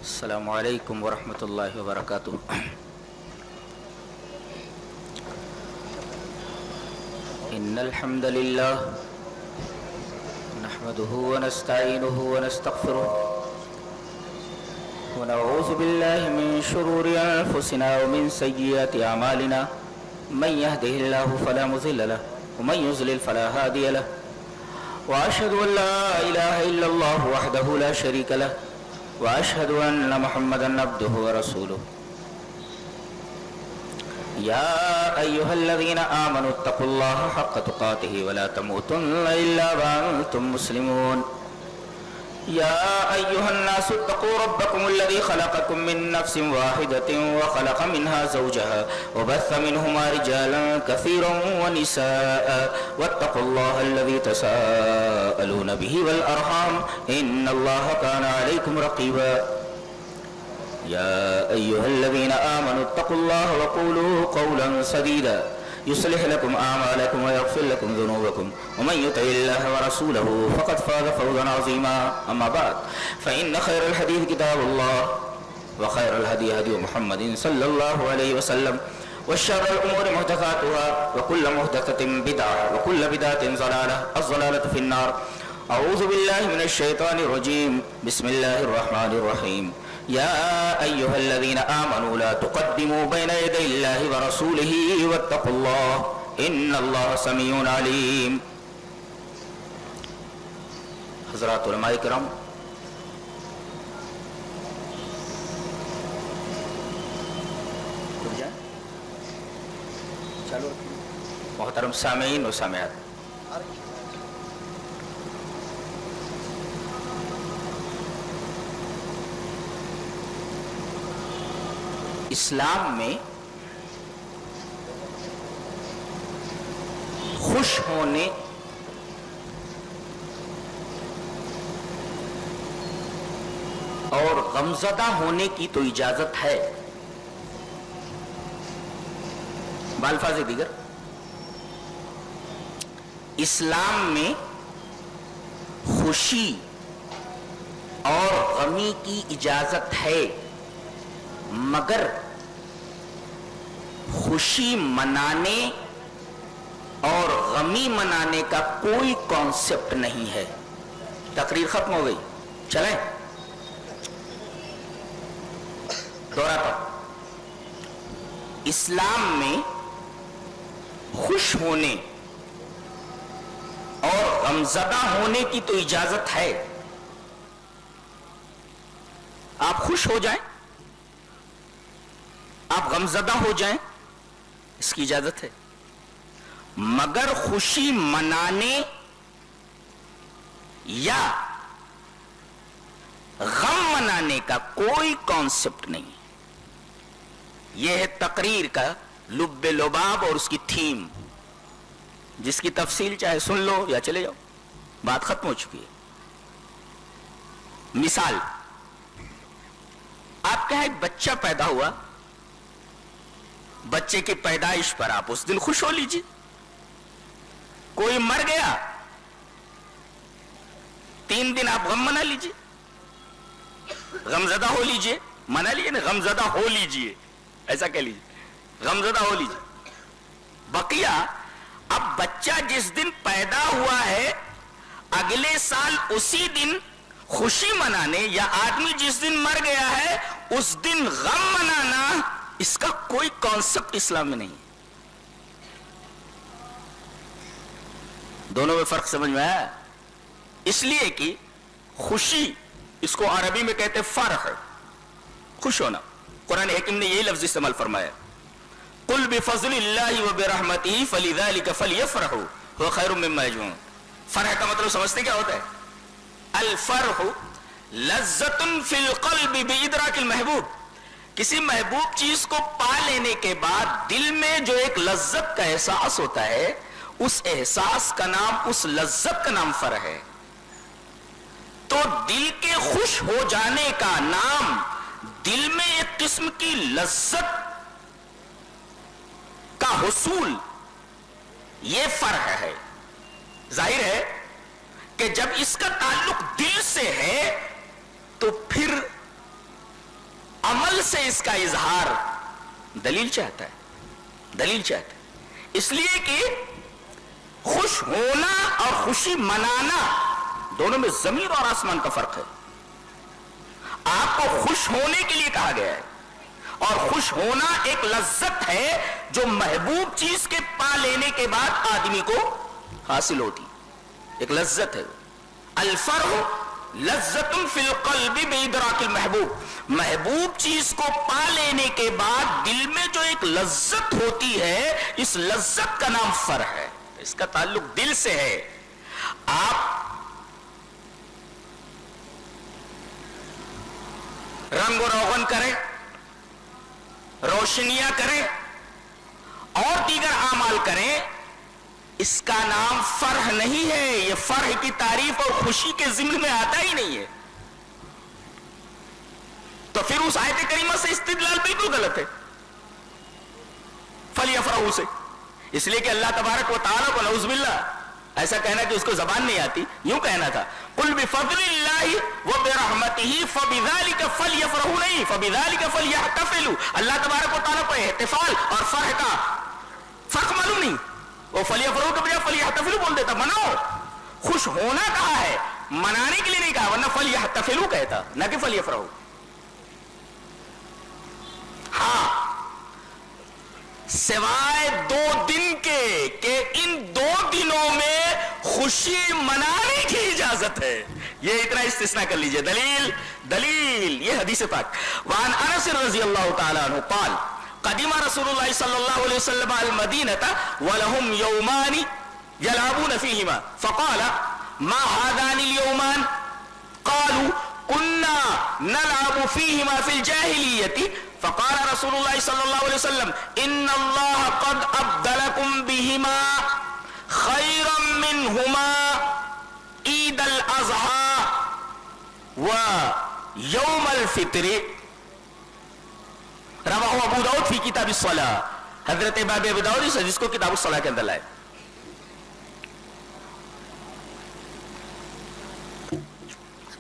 السلام علیکم ورحمۃ اللہ وبرکاتہ۔ ان الحمد للہ نحمده ونستعینه ونستغفره ونعوذ باللہ من شرور انفسنا ومن سیئات اعمالنا من يهده الله فلا مضل له ومن يضلل فلا هادي له واشهد ان لا اله الا الله وحده لا شريك له واشهد ان محمدا عبده ورسوله يا ايها الذين امنوا اتقوا الله حق تقاته ولا تموتن الا وانتم مسلمون يا ايها الناس اتقوا ربكم الذي خلقكم من نفس واحدة وخلق منها زوجها وبث منهما رجالا كثيرا ونساء واتقوا الله الذي تساءلون به والارحام ان الله كان عليكم رقيبا يا ايها الذين امنوا اتقوا الله وقولوا قولا سديدا يصلح لكم اعمالكم ويغفر لكم ذنوبكم ومن يطع الله ورسوله فقد فاز فوزا عظيما اما بعد فان خير الحديث كتاب الله وخير الهدي هدي محمد صلى الله عليه وسلم وشر الامور محدثاتها وكل محدثة بدعة وكل بدعة ضلالة الضلالة في النار اعوذ بالله من الشيطان الرجيم بسم الله الرحمن الرحيم يا أيها الذين آمنوا لا تقدموا بين يدي الله ورسوله واتقوا الله إن الله سميع عليم۔ حضرات علماء کرام، محترم سامعین و سامعات، اسلام میں خوش ہونے اور غمزدہ ہونے کی تو اجازت ہے، بالفاظ دیگر اسلام میں خوشی اور غمی کی اجازت ہے، مگر خوشی منانے اور غمی منانے کا کوئی کانسیپٹ نہیں ہے۔ تقریر ختم ہو گئی، چلیں دوہراتا ہوں۔ اسلام میں خوش ہونے اور غمزدہ ہونے کی تو اجازت ہے، آپ خوش ہو جائیں، آپ غمزدہ ہو جائیں، اس کی اجازت ہے، مگر خوشی منانے یا غم منانے کا کوئی کانسیپٹ نہیں۔ یہ ہے تقریر کا لب لباب اور اس کی تھیم، جس کی تفصیل چاہے سن لو یا چلے جاؤ، بات ختم ہو چکی ہے۔ مثال، آپ کا ایک بچہ پیدا ہوا، بچے کی پیدائش پر آپ اس دن خوش ہو لیجیے۔ کوئی مر گیا، 3 دن آپ غم منا لیجیے، غمزدہ ہو لیجیے، منا لیجیے نا، غمزدہ ہو لیجیے، ایسا کہہ لیجیے، غمزدہ ہو لیجیے۔ بقیہ اب بچہ جس دن پیدا ہوا ہے اگلے سال اسی دن خوشی منانے، یا آدمی جس دن مر گیا ہے اس دن غم منانا، اس کا کوئی کانسیپٹ اسلام میں نہیں ہے۔ دونوں میں فرق سمجھ میں آیا؟ اس لیے کہ خوشی، اس کو عربی میں کہتے فرح، خوش ہونا۔ قرآن حکیم نے یہی لفظ استعمال فرمایا، قل بفضل اللہ وبرحمتہ فلذلک فلیفرحوا هو خیر مما یجمعون۔ فرح کا مطلب سمجھتے کیا ہوتا ہے؟ الفرح لذۃ فی القلب بادراک المحبوب، کسی محبوب چیز کو پا لینے کے بعد دل میں جو ایک لذت کا احساس ہوتا ہے، اس احساس کا نام، اس لذت کا نام فرح ہے۔ تو دل کے خوش ہو جانے کا نام دل میں ایک قسم کی لذت کا حصول، یہ فرح ہے۔ ظاہر ہے کہ جب اس کا تعلق دل سے ہے تو پھر عمل سے اس کا اظہار دلیل چاہتا ہے، دلیل چاہتا ہے، اس لیے کہ خوش ہونا اور خوشی منانا دونوں میں زمین اور آسمان کا فرق ہے۔ آپ کو خوش ہونے کے لیے کہا گیا ہے، اور خوش ہونا ایک لذت ہے جو محبوب چیز کے پا لینے کے بعد آدمی کو حاصل ہوتی، ایک لذت ہے۔ الفرح لذت فی القلب بادراک المحبوب، محبوب چیز کو پا لینے کے بعد دل میں جو ایک لذت ہوتی ہے، اس لذت کا نام فرح ہے، اس کا تعلق دل سے ہے۔ آپ رنگ و روغن کریں، روشنیاں کریں اور دیگر اعمال کریں، اس کا نام فرح نہیں ہے، یہ فرح کی تعریف اور خوشی کے ضمن میں آتا ہی نہیں ہے۔ تو پھر اس آیت کریمہ سے استدلال بالکل غلط ہے، فَلْيَفْرَحُوا سے، اس لیے کہ اللہ تبارک و تعالیٰ کو نعوذ باللہ ایسا کہنا کہ اس کو زبان نہیں آتی، یوں کہنا تھا قُلْ بِفَضْلِ اللَّهِ وَبِرَحْمَتِهِ فَبِذَلِكَ فَلْيَفْرَحُوا، نہیں فَبِذَلِكَ فَلْيَحْتَفِلُوا، اللہ تبارک و تعالیٰ کو احتفال اور فرح کا فرق معلوم نہیں، وہ فَلْيَفْرَحُوا کے بجائے فَلْيَحْتَفِلُوا بول دیتا، مناؤ، خوش ہونا کہا ہے، منانے کے لیے نہیں کہا، ورنہ فَلْيَحْتَفِلُوا کہتا، نہ کہ فَلْيَفْرَحُوا۔ ہاں سوائے 2 دن کے کہ ان 2 دنوں میں خوشی منانے کی اجازت ہے، یہ اتنا استثناء کر لیجئے۔ دلیل یہ حدیث پاک، وعن انس رضی اللہ تعالی عنہ قال قدم رسول اللہ صلی اللہ علیہ وسلم المدینة ولهم یومان یلعبون فیہما فقال ما هذان اليومان قالوا كنا نلعب فيهما في الجاهلية فقال رسول الله صلى الله عليه وسلم ان الله قد ابدلكم بهما خيرا منهما عيد الاضحى ويوم الفطر، رواه ابو داؤد في كتاب الصلاة، حضرت امام ابو داؤد جس کو کتاب الصلاة کے اندر لائے۔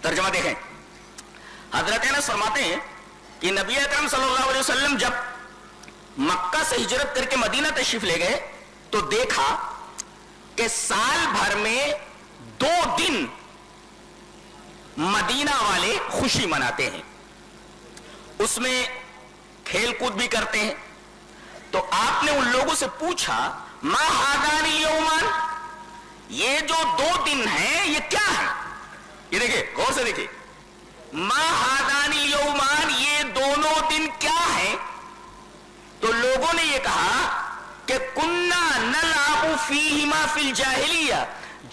ترجمہ دیکھیں، حضرت انس فرماتے ہیں کہ نبی اکرم صلی اللہ علیہ وسلم جب مکہ سے ہجرت کر کے مدینہ تشریف لے گئے تو دیکھا کہ سال بھر میں 2 دن مدینہ والے خوشی مناتے ہیں، اس میں کھیل کود بھی کرتے ہیں۔ تو آپ نے ان لوگوں سے پوچھا ما ہادان الیومان، یہ جو 2 دن ہیں یہ کیا ہے؟ یہ دیکھیں غور سے دیکھیں، ما ہادان الیومان، یہ دونوں دن کیا ہیں؟ تو لوگوں نے یہ کہا کہ کننا نلعب فیہما فی الجاہلیہ،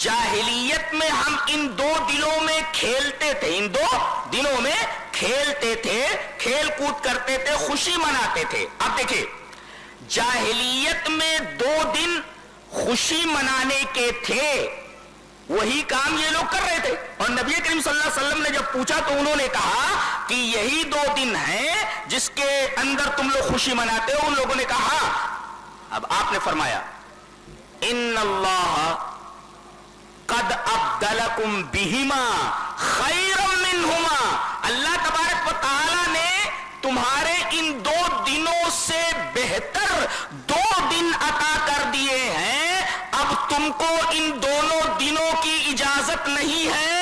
جاہلیت میں ہم ان 2 دنوں میں کھیلتے تھے، ان 2 دنوں میں کھیلتے تھے، کھیل کود کرتے تھے، خوشی مناتے تھے۔ اب دیکھیں جاہلیت میں 2 دن خوشی منانے کے تھے، وہی کام یہ لوگ کر رہے تھے، اور نبی کریم صلی اللہ علیہ وسلم نے جب پوچھا تو انہوں نے کہا کہ یہی 2 دن ہیں جس کے اندر تم لوگ خوشی مناتے ہو۔ ان لوگوں نے کہا، اب آپ نے فرمایا ان اللہ قد ابدلکم بہما خیرا منہما، اللہ تبارک و تعالی نے تمہارے ان 2 دنوں سے بہتر 2 دن عطا کر دیے ہیں، اب تم کو ان دونوں دنوں کی اجازت نہیں ہے،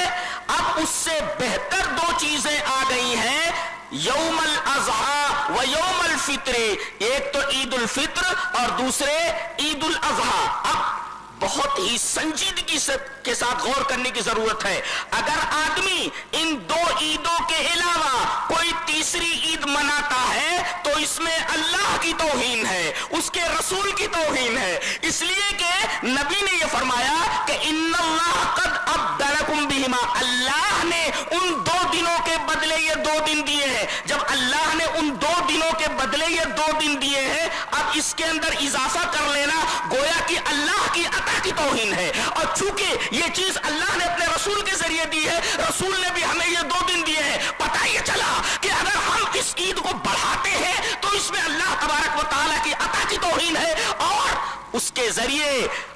اب اس سے بہتر 2 چیزیں آ گئی ہیں، یوم الاضحیٰ و یوم الفطر، ایک تو عید الفطر اور دوسرے عید الاضحیٰ۔ اب بہت ہی سنجیدگی کے ساتھ غور کرنے کی ضرورت ہے، اگر آدمی ان 2 عیدوں کے علاوہ کوئی تیسری عید مناتا ہے تو اس میں اللہ کی توہین ہے، اس کے رسول کی توہین ہے، اس لیے کہ نبی نے یہ فرمایا کہ ان اللہ قد ابدلکم بہما، اللہ نے ان 2 دنوں کے بدلے یہ 2 دن دیے ہیں، جب اللہ نے ان 2 دنوں کے بدلے یہ 2 دن دیے ہیں، اب اس کے اندر اضافہ کر لینا گویا کہ اللہ کی عطا کی توہین ہے، اور چونکہ یہ چیز اللہ نے اپنے رسول کے ذریعے دی ہے، رسول نے بھی ہمیں یہ 2 دن دیے ہیں، پتہ یہ چلا کہ اگر ہم اس عید کو بڑھاتے ہیں تو اس میں اللہ تبارک و تعالیٰ کی عطا کی توہین ہے، اور اس کے ذریعے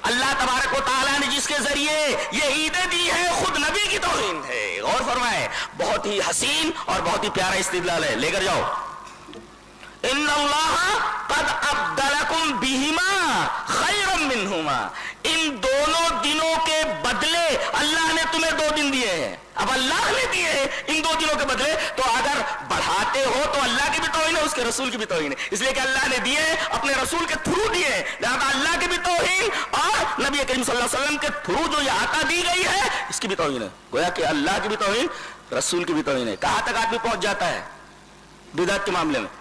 اللہ تبارک و تعالیٰ نے جس کے ذریعے یہ عیدیں دی ہیں خود نبی کی توہین ہے۔ غور فرمائے، بہت ہی حسین اور بہت ہی پیارا استدلال ہے، لے کر جاؤ۔ ان اللہ قد ابدلکم بہما خیرا منہما، ان دونوں دنوں کے بدلے اللہ نے تمہیں 2 دن دیے ہیں. اب اللہ نے دیے ہیں ان 2 دنوں کے بدلے، تو اگر بڑھاتے ہو تو اللہ کی بھی توہین ہے، اس کے رسول کی بھی توہین ہے، اس لیے کہ اللہ نے دیے اپنے رسول کے تھرو دیے، لہذا اللہ کی بھی توہین اور نبی کریم صلی اللہ علیہ وسلم کے تھرو جو یہ عطا دی گئی ہے اس کی بھی توہین ہے. گویا کہ اللہ کی بھی توہین، رسول کی بھی توہین ہے. کہاں تک آدمی پہنچ جاتا ہے بدعت کے معاملے میں؟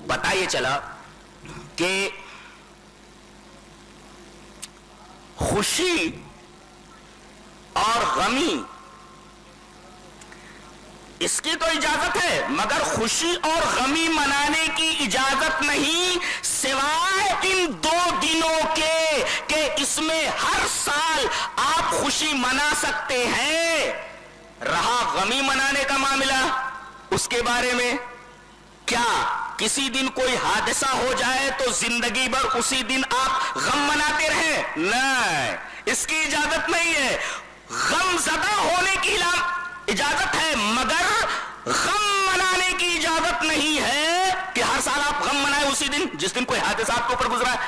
پتہ یہ چلا کہ خوشی اور غمی اس کی تو اجازت ہے، مگر خوشی اور غمی منانے کی اجازت نہیں سوائے ان 2 دنوں کے کہ اس میں ہر سال آپ خوشی منا سکتے ہیں. رہا غمی منانے کا معاملہ، اس کے بارے میں کیا کسی دن کوئی حادثہ ہو جائے تو زندگی بھر اسی دن آپ غم مناتے رہیں؟ نہیں، اس کی اجازت نہیں ہے. غم زدہ ہونے کی اجازت ہے، مگر غم منانے کی اجازت نہیں ہے کہ ہر سال آپ غم منائیں اسی دن جس دن کوئی حادثہ آپ کے اوپر گزرا ہے.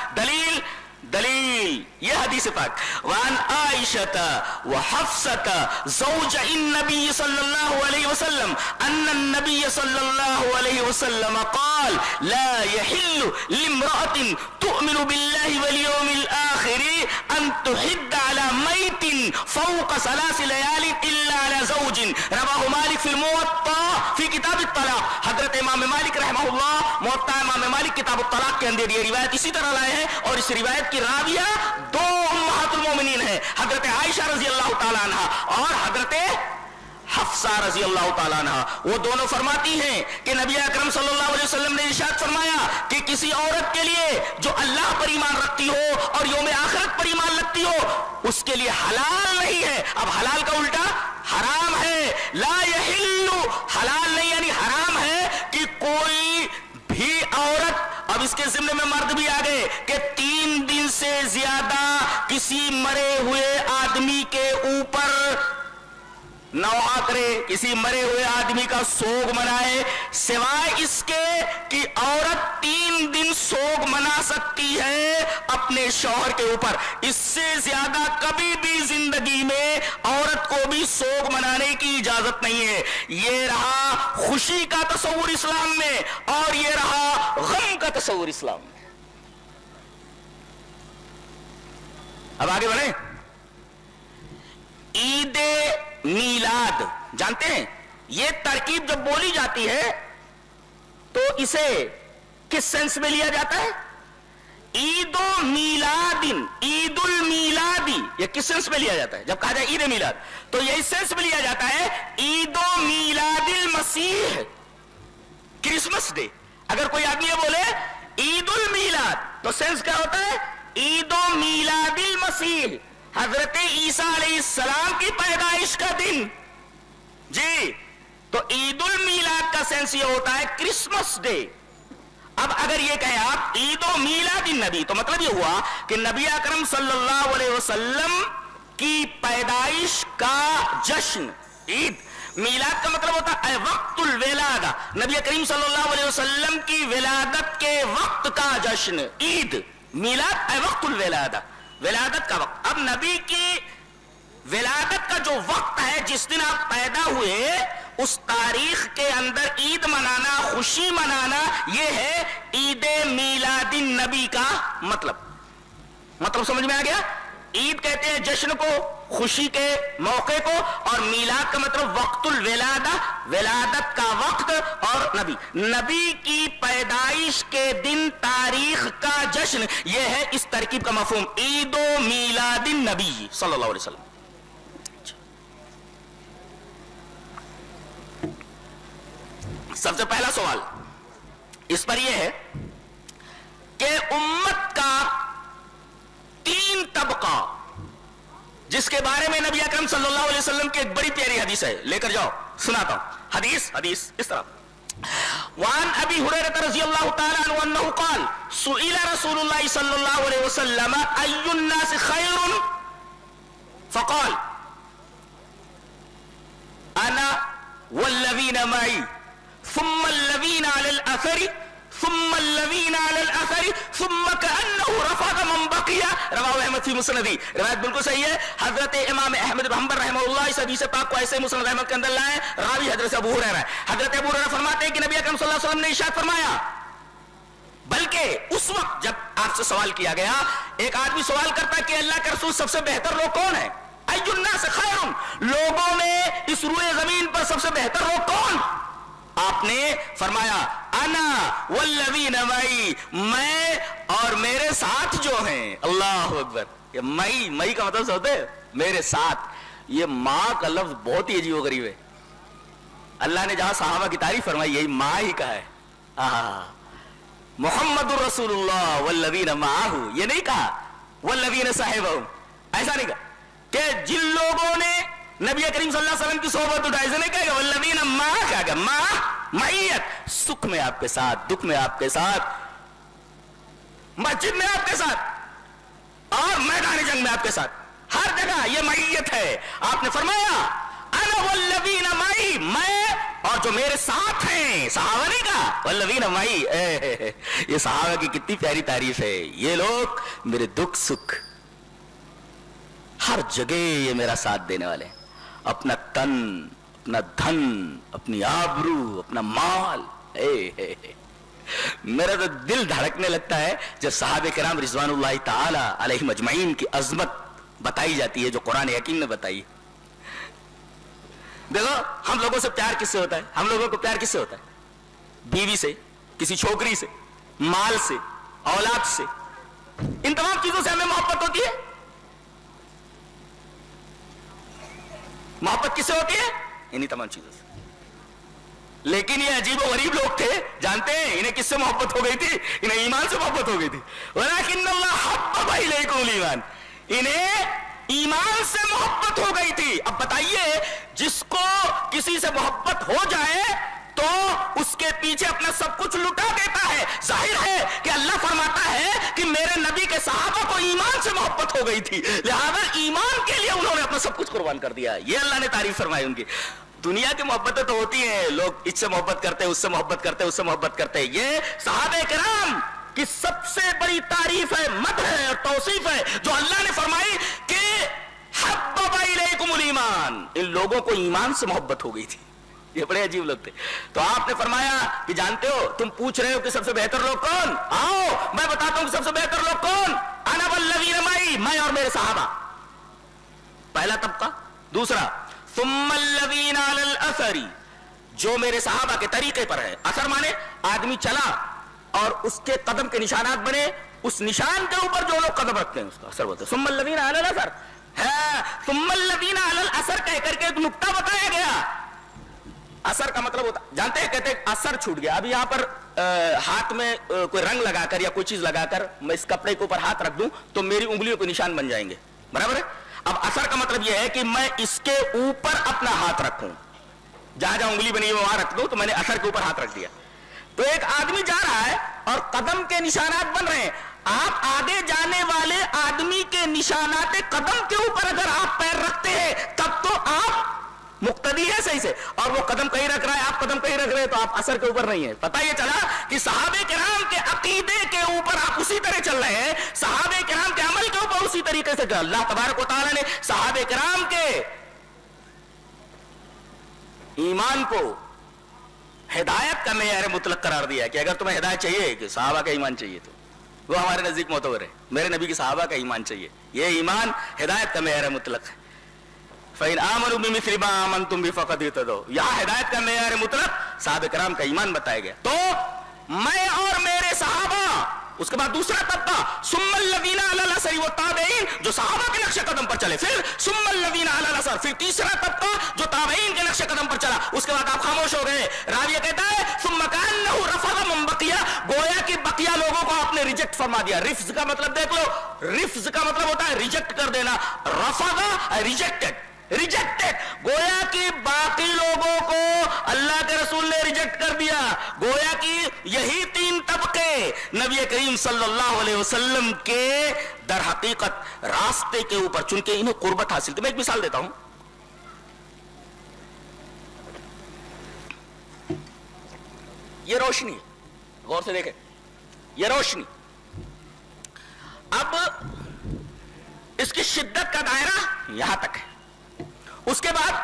دلیل یہ حدیث پاک وان عائشہ وحفصہ زوج النبی صلی اللہ علیہ وسلم ان النبی صلی اللہ علیہ وسلم قال لا يحل لامرأة تؤمن بالله واليوم الآخر ان تحد على ميت فوق 3 ليال الا على زوج. رواه مالک فی الموطا فی کتاب الطلاق. حضرت امام مالک رحمہ اللہ موطا امام مالک کتاب الطلاق کے اندر یہ روایت اسی طرح لائے ہیں، اور اس روایت کی راویہ 2 امہات المومنین ہیں، حضرت عائشہ رضی اللہ تعالیٰ عنہ اور حضرت حفصہ رضی اللہ تعالیٰ عنہ. وہ دونوں فرماتی ہیں کہ نبی اکرم صلی اللہ علیہ وسلم نے ارشاد فرمایا کہ کسی عورت کے لیے جو اللہ پر ایمان رکھتی ہو اور یوم آخرت پر ایمان رکھتی ہو اس کے لیے حلال نہیں ہے. اب حلال کا الٹا حرام ہے. لا یحل، حلال نہیں یعنی حرام ہے کہ کوئی بھی عورت، اب اس کے ضمن میں مرد بھی آ گئے، کہ 3 دن سے زیادہ کسی مرے ہوئے آدمی کے اوپر نوحہ کرے، کسی مرے ہوئے آدمی کا سوگ منائے، سوائے اس کے کہ عورت 3 دن سوگ منا سکتی ہے اپنے شوہر کے اوپر. اس سے زیادہ کبھی بھی زندگی میں عورت کو بھی سوگ منانے کی اجازت نہیں ہے. یہ رہا خوشی کا تصور اسلام میں، اور یہ رہا غم کا تصور اسلام میں. اب آگے بڑھیں. عید میلاد جانتے ہیں، یہ ترکیب جب بولی جاتی ہے تو اسے کس سینس میں لیا جاتا ہے؟ عید و میلادن، عید المیلادی، یہ کس سینس میں لیا جاتا ہے؟ جب کہا جائے عید میلاد تو یہ اس سینس میں لیا جاتا ہے عید و میلاد المسیح، کرسمس ڈے. اگر کوئی آدمی یہ بولے عید المیلاد تو سینس کیا ہوتا ہے؟ عید و میلاد المسیح، حضرت عیسیٰ علیہ السلام کی پیدائش کا دن. جی تو عید المیلاد کا سینس یہ ہوتا ہے کرسمس ڈے. اب اگر یہ کہیں آپ عید و میلاد النبی تو مطلب یہ ہوا کہ نبی اکرم صلی اللہ علیہ وسلم کی پیدائش کا جشن. عید میلاد کا مطلب ہوتا ہے وقت الولادہ، نبی کریم صلی اللہ علیہ وسلم کی ولادت کے وقت کا جشن. عید میلاد اے وقت الولادہ، ولادت کا وقت. اب نبی کی ولادت کا جو وقت ہے جس دن آپ پیدا ہوئے اس تاریخ کے اندر عید منانا، خوشی منانا، یہ ہے عید میلاد النبی کا مطلب سمجھ میں آ گیا؟ عید کہتے ہیں جشن کو، خوشی کے موقع کو، اور میلاد کا مطلب وقت الولادہ، ولادت کا وقت، اور نبی کی پیدائش کے دن تاریخ کا جشن. یہ ہے اس ترکیب کا مفہوم عید و میلاد النبی صلی اللہ علیہ وسلم. سب سے پہلا سوال اس پر یہ ہے کہ امت کا 3 طبقہ جس کے بارے میں نبی اکرم صلی اللہ علیہ وسلم کی ایک بڑی پیاری حدیث ہے، لے کر جاؤ سناتا ہوں. حدیث اس طرح وعن ابی ہریرہ رضی اللہ تعالی عنہ انہ قال سئل رسول اللہ صلی اللہ علیہ وسلم ای الناس خیر فقال انا والذی والذین معی ثم الذین علی الاثر ثم الذین علی الاثر ثم کأنہ رفض من بقی رواہ احمد فی مسندی. روایت بالکل صحیح ہے. حضرت امام احمد بن حنبل رحمہ اللہ اس حدیث پاک کو ایسے مسند احمد کے اندر لائے. راوی حضرت ابو ہریرہ ہے. حضرت ابو ہریرہ فرماتے ہیں کہ نبی اکرم صلی اللہ علیہ وسلم نے ارشاد فرمایا, بلکہ اس وقت جب آپ سے سوال کیا گیا, ایک آدمی سوال کرتا کہ اللہ کے رسول سب سے بہتر لوگ کون ہیں؟ ای الناس خیر, لوگوں میں اس روئے زمین پر سب سے بہتر لوگ کون؟ آپ نے فرمایا انا والذین معی, میں اور میرے ساتھ جو ہیں. اللہ اکبر. یہ مئی کا مطلب ہوتا ہے میرے ساتھ. یہ ماں کا لفظ بہت ہی عجیب و غریب ہے. اللہ نے جہاں صحابہ کی تعریف فرمائی یہی ماں ہی کہا ہے. محمد الرسول اللہ والذین معہ, یہ نہیں کہا والذین صحبہ, ایسا نہیں کہا کہ جن لوگوں نے نبی کریم صلی اللہ علیہ وسلم کی صحبت اٹھائی, اسے نہیں کہا کہ والذین معہ, کہا کہ ماں معیت, سکھ میں آپ کے ساتھ, دکھ میں آپ کے ساتھ, مسجد میں آپ کے ساتھ اور میدان جنگ میں آپ کے ساتھ, ہر جگہ یہ معیت ہے. آپ نے فرمایا انا والذین معی, میں اور جو میرے ساتھ ہیں. صحابہ نہیں کہا والذین معی. یہ صحابہ کی کتنی پیاری تعریف ہے. یہ لوگ میرے دکھ سکھ ہر جگہ یہ میرا ساتھ دینے والے ہیں. اپنا تن, اپنا دھن, اپنی آبرو, اپنا مال. میرا تو دل دھڑکنے لگتا ہے جب صحابہ کرام رضوان اللہ تعالی علیہم اجمعین کی عظمت بتائی جاتی ہے جو قرآن حکیم نے بتائی. دیکھو ہم لوگوں سے پیار کس سے ہوتا ہے؟ ہم لوگوں کو پیار کس سے ہوتا ہے؟ بیوی سے, کسی چھوکری سے, مال سے, اولاد سے, ان تمام چیزوں سے ہمیں محبت ہوتی ہے. محبت کس سے ہوتی ہے؟ انہی تمام چیزوں سے. لیکن یہ عجیب و غریب لوگ تھے, جانتے ہیں انہیں کس سے محبت ہو گئی تھی؟ انہیں ایمان سے محبت ہو گئی تھی. وَلَكِنَّ اللَّهَ حَبَّبَ إِلَيْكُمُ الْإِيمَانَ, انہیں ایمان سے محبت ہو گئی تھی. اب بتائیے, جس کو کسی سے محبت ہو جائے تو اس کے پیچھے اپنا سب کچھ لٹا دیتا ہے. ظاہر ہے کہ اللہ فرماتا ہے کہ میرے نبی کے صحابہ کو ایمان سے محبت ہو گئی تھی, لہذا ایمان کے لیے انہوں نے اپنا سب کچھ قربان کر دیا. یہ اللہ نے تعریف فرمائی ان کی. دنیا کی محبتیں تو ہوتی ہیں, لوگ اس سے محبت کرتے, اس سے محبت کرتے, اس سے محبت کرتے. یہ صحابہ کرام کی سب سے بڑی تعریف ہے, مدح ہے اور توصیف ہے جو اللہ نے فرمائی کہ حبب الیکم الایمان, ان لوگوں کو ایمان سے محبت ہو گئی تھی. یہ بڑے عجیب لوگ تھے. تو آپ نے فرمایا کہ جانتے ہو, تم پوچھ رہے ہو کہ سب سے بہتر لوگ کون, آؤ میں بتاتا ہوں کہ سب سے بہتر لوگ کون. انا والذین معی, میں اور میرے صحابہ, پہلا طبقہ. دوسرا ثم الذین علی الاثر, جو میرے صحابہ کے طریقے پر ہے. اثر مانے آدمی چلا اور اس کے قدم کے نشانات بنے, اس نشان کے اوپر جو لوگ قدم رکھتے ہیں اس کا اثر بولتے ہیں. ثم الذین علی الاثر ہے, ثم الذین علی الاثر کہہ کر کے ایک نقطہ بتایا گیا. اثر کا مطلب ہوتا, جانتے ہیں, کہتے ہیں اثر چھوٹ گیا. ابھی یہاں پر ہاتھ میں کوئی رنگ لگا کر یا کوئی چیز لگا کر میں اس کپڑے کے اوپر ہاتھ رکھ دوں تو میری انگلیوں کے نشان بن جائیں گے, برابر ہے. اب اثر کا مطلب یہ ہے کہ میں اس کے اوپر اپنا ہاتھ رکھوں, جہاں جہاں انگلی بنی ہے وہاں رکھ دوں, تو میں نے اثر کے اوپر ہاتھ رکھ دیا. تو ایک آدمی جا رہا ہے اور قدم کے نشانات بن رہے ہیں. آپ آگے جانے والے آدمی کے نشانات قدم کے اوپر اگر آپ پیر رکھتے ہیں تب تو آپ مقتدی ہے صحیح سے, اور وہ قدم کہیں رکھ رہا ہے, آپ قدم کہیں رکھ رہے ہیں, تو آپ اثر کے اوپر نہیں ہیں. پتہ یہ چلا کہ صحابہ کرام کے عقیدے کے اوپر آپ اسی طرح چل رہے ہیں, صحابہ کرام کے عمل کے اوپر اسی طریقے سے چل. اللہ تبارک و تعالیٰ نے صحابہ کرام کے ایمان کو ہدایت کا معیار مطلق قرار دیا ہے کہ اگر تمہیں ہدایت چاہیے کہ صحابہ کا ایمان چاہیے تو وہ ہمارے نزدیک معتبر ہے. میرے نبی کے صحابہ کا ایمان چاہیے, یہ ایمان ہدایت کا معیار مطلق ہے. فَإِنْ آمَنُوا بِمِثْلِ مَا آمَنْتُمْ بِهِ فَقَدِ اهْتَدَوْا, یہاں ہدایت کا معیار مطلق صحابہ کرام کا ایمان بتایا گیا. تو میں اور میرے صحابہ, اس کے بعد دوسرا طبقہ ثم الذین علی الاثر والتابعین, جو صحابہ کے نقش قدم پر چلے. پھر ثم الذین علی الاثر, پھر تیسرا طبقہ جو تابعین کے نقش قدم پر چلا. اس کے بعد آپ خاموش ہو گئے. راویہ کہتا ہے ثم کأنہ رفض من بقی, گویا کہ بقیہ لوگوں کو آپ نے ریجیکٹ فرما دیا. رفض کا مطلب دیکھ لو, رفض کا مطلب ہوتا ہے ریجیکٹ کر دینا. رفض ریجیکٹڈ, ریجیکٹڈ, گویا کہ باقی لوگوں کو اللہ کے رسول نے ریجیکٹ کر دیا. گویا کہ یہی تین طبقے نبی کریم صلی اللہ علیہ وسلم کے در حقیقت راستے کے اوپر, چونکہ انہیں قربت حاصل تھی. میں ایک مثال دیتا ہوں. یہ روشنی، غور سے دیکھیں، یہ روشنی. اب اس کی شدت کا دائرہ یہاں تک ہے، اس کے بعد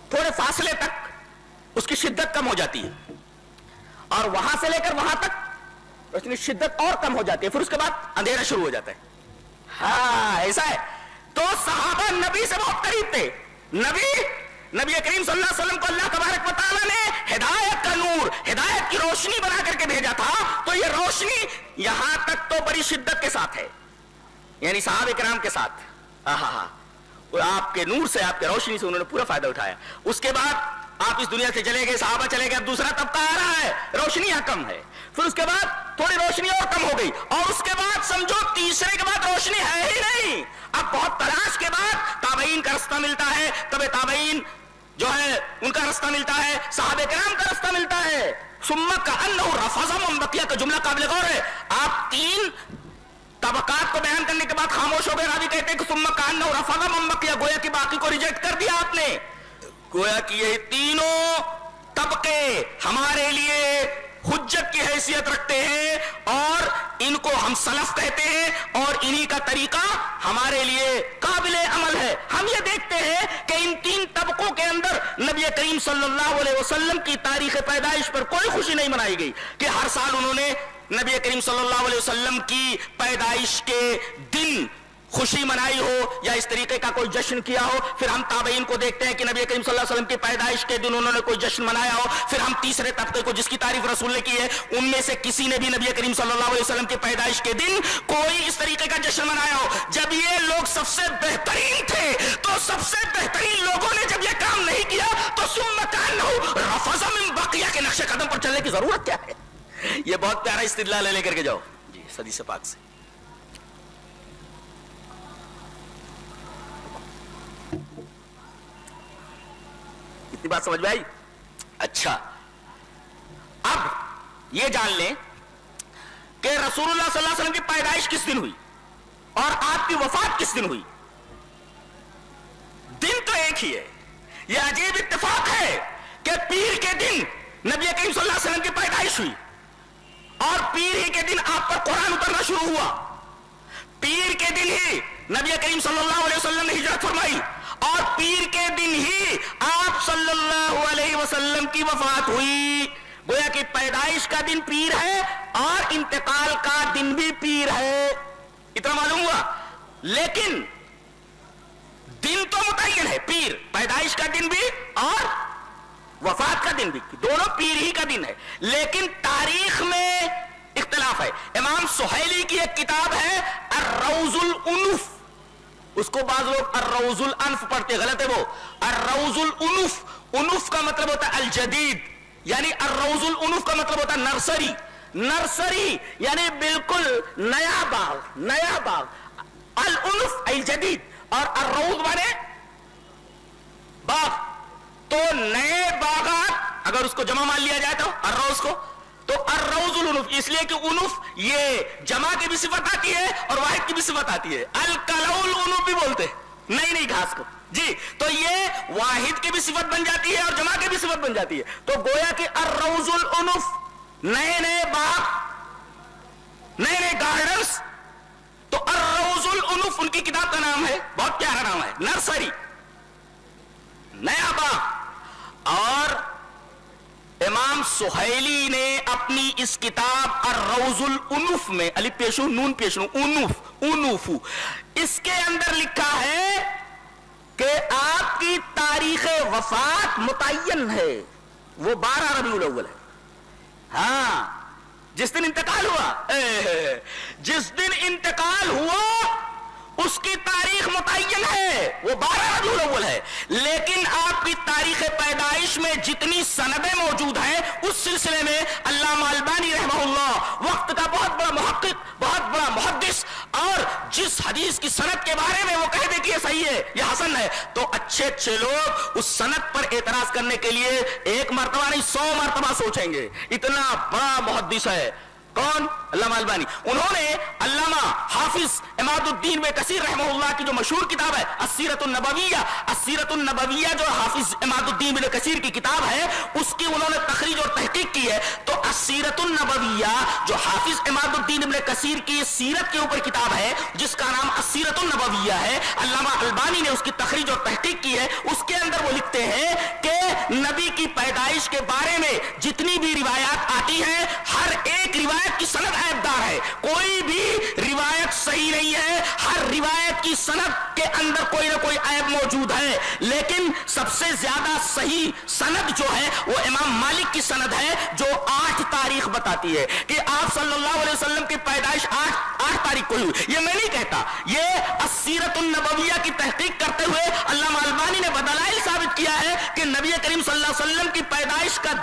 تھوڑے فاصلے تک اس کی شدت کم ہو جاتی ہے، اور وہاں سے لے کر وہاں تک روشنی شدت اور کم ہو جاتی ہے، پھر اس کے بعد اندھیرا شروع ہو جاتا ہے. ہاں ایسا ہے. تو صحابہ نبی سے بہت قریب تھے. نبی کریم صلی اللہ علیہ وسلم کو اللہ تبارک و تعالیٰ نے ہدایت کا نور، ہدایت کی روشنی بنا کر کے بھیجا تھا. تو یہ روشنی یہاں تک تو بڑی شدت کے ساتھ ہے، یعنی صحابہ کرام کے ساتھ. آپ کے نور سے، آپ کے روشنی سے انہوں نے پورا فائدہ اٹھایا. اس کے بعد آپ اس دنیا سے چلے گئے، صحابہ چلے گئے، اب دوسرا طبقہ آ رہا ہے، روشنی یہاں کم ہے. پھر اس کے بعد تھوڑی روشنی اور کم ہو گئی، اور اس کے بعد سمجھو تیسرے کے بعد روشنی ہے ہی نہیں. اب بہت تلاش کے بعد تابعین کا رستہ ملتا ہے، تب تابعین جو ہے ان کا رستہ ملتا ہے، صحابہ کرام کا رستہ ملتا ہے. ثم کأنہ رفض من بقیہ کا جملہ قابل غور ہے. آپ تین طبقات کو بیان کرنے کے بعد خاموش ہو گئے. راوی کہتے ہیں کہ ثم کأنہ رفض من بقیہ، گویا کہ باقی کو ریجیکٹ کر دیا آپ نے. گویا کہ یہ تینوں طبقے ہمارے لیے حجت کی حیثیت رکھتے ہیں، اور ان کو ہم سلف کہتے ہیں، اور انہی کا طریقہ ہمارے لیے قابل عمل ہے. ہم یہ دیکھتے ہیں کہ ان تین طبقوں کے اندر نبی کریم صلی اللہ علیہ وسلم کی تاریخ پیدائش پر کوئی خوشی نہیں منائی گئی کہ ہر سال انہوں نے نبی کریم صلی اللہ علیہ وسلم کی پیدائش کے دن خوشی منائی ہو یا اس طریقے کا کوئی جشن کیا ہو. پھر ہم تابعین کو دیکھتے ہیں کہ نبی کریم صلی اللہ علیہ وسلم کی پیدائش کے دن انہوں نے کوئی جشن منایا ہو. پھر ہم تیسرے طبقے کو، جس کی تعریف رسول نے کی ہے، ان میں سے کسی نے بھی نبی کریم صلی اللہ علیہ وسلم کی پیدائش کے دن کوئی اس طریقے کا جشن منایا ہو. جب یہ لوگ سب سے بہترین تھے تو سب سے بہترین لوگوں نے جب یہ کام نہیں کیا تو ثم کأنہ رفض من بقیہ کے نقش قدم پر چلنے کی ضرورت کیا ہے؟ یہ بہت پیارا استدلال لے کر کے جاؤ جی حدیث پاک سے. کتنی بات سمجھ میں آئی؟ اچھا، اب یہ جان لیں کہ رسول اللہ صلی اللہ علیہ وسلم کی پیدائش کس دن ہوئی اور آپ کی وفات کس دن ہوئی. دن تو ایک ہی ہے. یہ عجیب اتفاق ہے کہ پیر کے دن نبی کریم صلی اللہ علیہ وسلم کی پیدائش ہوئی، اور پیر ہی کے دن آپ پر قرآن اترنا شروع ہوا. پیر کے دن ہی نبی کریم صلی اللہ علیہ وسلم نے ہجرت فرمائی، اور پیر کے دن ہی آپ صلی اللہ علیہ وسلم کی وفات ہوئی. گویا کہ پیدائش کا دن پیر ہے اور انتقال کا دن بھی پیر ہے. اتنا معلوم ہوا. لیکن دن تو متعین ہے، پیر پیدائش کا دن بھی اور وفات کا دن بھی، دونوں پیر ہی کا دن ہے. لیکن تاریخ میں اختلاف ہے. امام سہیلی کی ایک کتاب ہے الروض الانف، اس کو بعض لوگ الروض الانف پڑھتے، غلط ہے وہ. الروض الانف، انف کا مطلب ہوتا ہے الجدید، یعنی الروض الانف کا مطلب ہوتا ہے نرسری. نرسری یعنی بالکل نیا باغ، نیا باغ. الانف الجدید، اور الروض مانے باغ. تو نئے باغات اگر اس کو جمع مان لیا جائے تو الروض کو، تو الروض الانف، اس لیے کہ انف یہ جمع کی بھی صفت آتی ہے اور واحد کی بھی صفت آتی ہے. الکلؤ الانف بھی بولتے نئی نئی گھاس کو جی. تو یہ واحد کی بھی صفت بن جاتی ہے اور جمع کی بھی صفت بن جاتی ہے. تو گویا کہ الروض الانف، نئے نئے باغ، نئے نئے گارڈنز. تو الروض الانف ان کی کتاب کا نام ہے، بہت پیارا نام ہے، نرسری، نیا باغ. اور امام سہیلی نے اپنی اس کتاب الروض الانف میں، الف پیشو نون پیشو انف، اس کے اندر لکھا ہے کہ آپ کی تاریخ وفات متعین ہے، وہ 12 ربیع الاول ہے. ہاں، جس دن انتقال ہوا، جس دن انتقال ہوا اس کی تاریخ متعین ہے، وہ 12 ربیع الاول ہے. لیکن آپ کی تاریخ پیدائش میں جتنی سندیں موجود ہیں اس سلسلے میں علامہ البانی رحمہ اللہ، وقت کا بہت بڑا محقق، بہت بڑا محدث، اور جس حدیث کی سند کے بارے میں وہ کہہ دے کہ یہ صحیح ہے، یہ حسن ہے، تو اچھے اچھے لوگ اس سند پر اعتراض کرنے کے لیے ایک مرتبہ نہیں 100 مرتبہ سوچیں گے. اتنا بڑا محدث ہے. کون؟ علامہ البانی. انہوں نے علامہ حافظ عماد الدین بن کثیر رحمہ اللہ کی جو مشہور کتاب ہے السیرۃ النبویہ، السیرۃ النبویہ جو حافظ عماد الدین بن کثیر کی کتاب ہے، اس کی انہوں نے تخریج اور تحقیق کی ہے. تو السیرۃ النبویہ جو حافظ عماد الدین بن کثیر کی سیرت کے اوپر کتاب ہے جس کا نام السیرۃ النبویہ ہے، علامہ البانی نے اس کی تخریج اور تحقیق کی ہے. اس کے اندر وہ لکھتے ہیں کہ نبی کی پیدائش کے بارے میں جتنی بھی روایات آتی ہیں ہر ایک روایت کی سند عیبدار ہے، کوئی بھی روایت صحیح نہیں ہے، ہر روایت کی سند کے اندر کوئی نہ کوئی عیب موجود ہے. لیکن سب سے زیادہ صحیح سند جو ہے وہ امام مالک کی سند ہے جو 8 تاریخ بتاتی ہے کہ آپ صلی اللہ علیہ وسلم کی پیدائش 8 تاریخ کو ہوئی. یہ میں نہیں کہتا، یہ السیرۃ النبویہ کی تحقیق کرتے ہوئے علامہ البانی نے بدلائل ثابت کیا ہے کہ نبی کریم صلی اللہ علیہ وسلم کی پیدائش کا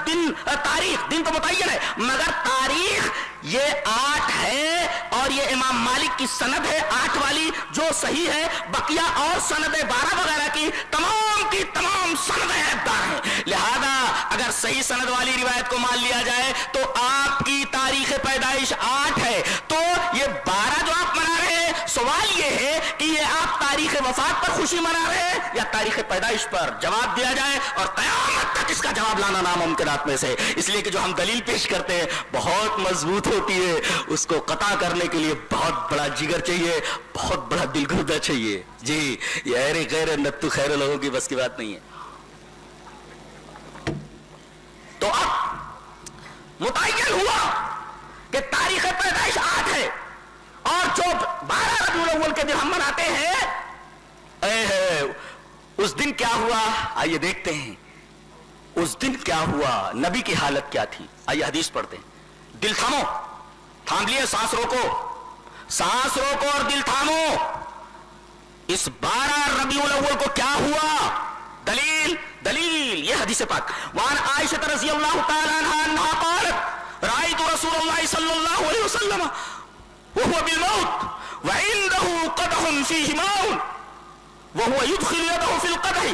تاریخ تو متعین ہے مگر تاریخ یہ 8 ہے اور یہ امام مالک کی سند ہے 8 والی جو صحیح ہے. بقیہ اور سند 12 وغیرہ کی تمام سندیں عیبدار ہیں. لہذا اگر صحیح سند والی روایت کو مان لیا جائے تو آپ کی تاریخ پیدائش 8 ہے، تو یہ 12 جو آپ منا رہے ہیں، سوال یہ ہے کہ یہ آپ تاریخ وفات پر خوشی منا رہے ہیں یا تاریخ پیدائش پر؟ جواب دیا جائے اور قیامت تک اس کا جواب لانا ناممکنات میں سے. اس لیے کہ جو ہم دلیل پیش کرتے ہیں بہت مضبوط ہوتی ہے، اس کو قطع کرنے کے لیے بہت بڑا جگر چاہیے، بہت بڑا دل گردہ چاہیے. جی یہ غیر نتو خیر لوگوں کی بس کی بات نہیں ہے. تو اب متعین ہوا کہ تاریخ پیدائش 8 ہے اور جو 12 ربیع الاول کے دن ہم مناتے ہیں اس دن کیا ہوا آئیے دیکھتے ہیں. اس دن کیا ہوا، نبی کی حالت کیا تھی؟ آئیے حدیث پڑھتے ہیں. دل تھام لیے، سانس روکو اور دل تھامو. اس 12 ربیع الاول کو کیا ہوا؟ دلیل یہ حدیث پاک. وعن عائشہ رضی اللہ تعالی عنہا انہا قالت رأیت رسول اللہ صلی اللہ علیہ وسلم وهو بالموت وعنده قدح فيه ماء وهو يدخل يده في القدح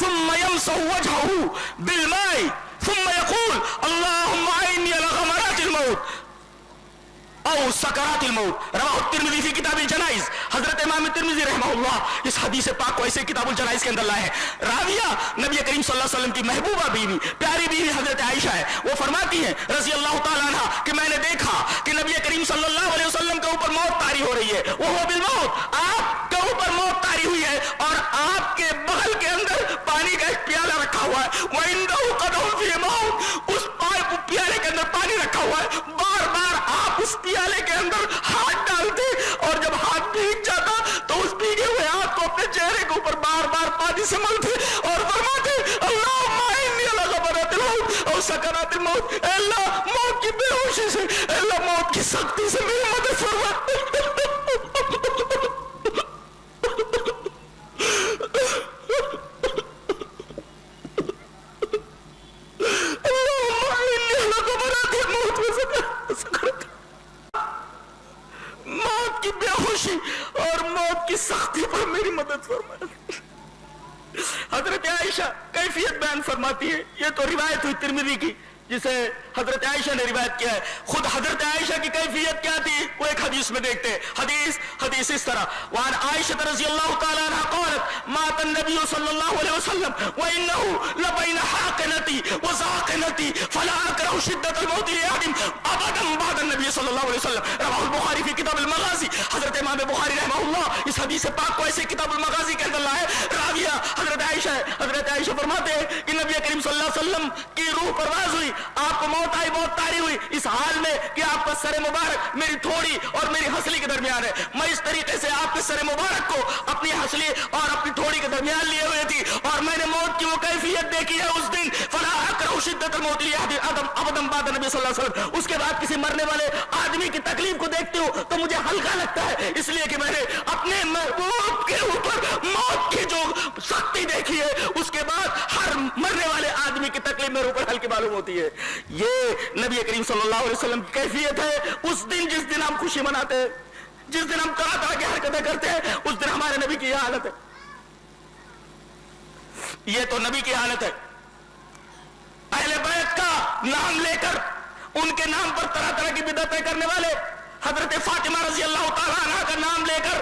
ثم يمسح وجهه بالماء ثم يقول اللهم اعني على غمرات الموت او سکرات الموت. رواہ الترمذی فی کتاب الجنائز. حضرت امام ترمذی رحمہ اللہ اس حدیث پاک کو ایسے کتاب الجنائز کے اندر لائے ہیں. راویہ نبی کریم صلی اللہ علیہ وسلم کی محبوبہ بیوی، پیاری بیوی حضرت عائشہ ہے. وہ فرماتی ہیں رضی اللہ تعالیٰ عنہ کہ میں نے دیکھا کہ نبی کریم صلی اللہ علیہ وسلم کے اوپر موت طاری ہو رہی ہے. وہ بالموت، آپ کے اوپر موت طاری ہوئی ہے اور آپ کے بغل کے اندر پانی کا ایک پیالہ رکھا ہوا ہے. وعنده قدح فيه ماء، اس پیالے کے اندر پانی رکھا ہوا ہے. بار بار آپ اس پیالے کے اندر ہاتھ ڈالتے اور جب ہاتھ بھیگ جاتا تو اس بھیگے ہوئے ہاتھ کو اپنے چہرے کے اوپر بار بار پانی سے ملتے اور فرماتے اللہم اعنی علی غمرات الموت اور سکرات الموت. اے اللہ موت کی بے ہوشی سے، اے اللہ موت کی سختی سے میری مدد فرما. موت کی بے ہوشی اور موت کی سختی پر میری مدد فرما. حضرت عائشہ کیفیت بیان فرماتی ہے. یہ تو روایت ہوئی ترمذی کی جسے حضرت عائشہ نے روایت کیا ہے. خود حضرت عائشہ کی کیفیت کیا تھی وہ ایک حدیث میں دیکھتے ہیں. حدیث اس طرح. وعن عائشہ رضی اللہ تعالی عنہ قالت مات النبی صلی اللہ علیہ وسلم وانه لبین حاقنتی وزاقنتی فلا اکره شدت الموت لأحد ابدا بعد النبی صلی اللہ علیہ وسلم. رواہ البخاری فی کتاب المغازی. حضرت امام بخاری رحمہ اللہ اس حدیث پاک کو ایسے کتاب المغازی کے اندر لائے. راویہ حضرت عائشہ فرماتے ہیں کہ نبی کریم صلی اللہ علیہ وسلم کی روح پرواز ہوئی، آپ کو موت آئی، موت طاری ہوئی اس حال میں کہ آپ کا سر مبارک میری تھوڑی اور میری ہنسلی کے درمیان ہے. میں اس طریقے سے آپ کے سر مبارک کو اپنی ہنسلی اور اپنی تھوڑی کے درمیان لیے ہوئے تھی اور میں نے موت کی وہ کیفیت دیکھی ہے اس دن. فلا اکرہ شدت الموت ابدا بعد نبی صلی اللہ علیہ وسلم. اس کے بعد کسی مرنے والے آدمی کی تکلیف کو دیکھتی ہوں تو مجھے ہلکا لگتا ہے، اس لیے کہ میں نے اپنے محبوب کے اوپر موت کی جو سختی دیکھی ہے اس کے بعد ہر مرنے والے آدمی کی تکلیف میرے اوپر ہلکی معلوم ہوتی ہے. یہ نبی کریم صلی اللہ علیہ وسلم کی کیفیت ہے. اس دن جس دن ہم خوشی مناتے ہیں، جس دن ہم طرح طرح کی حرکتیں کرتے ہیں، اس دن ہمارے نبی کی یہ حالت ہے. یہ تو نبی کی حالت ہے. اہل بیت کا نام لے کر ان کے نام پر طرح طرح کی بدعتیں کرنے والے، حضرت فاطمہ رضی اللہ تعالیٰ عنہ کا نام لے کر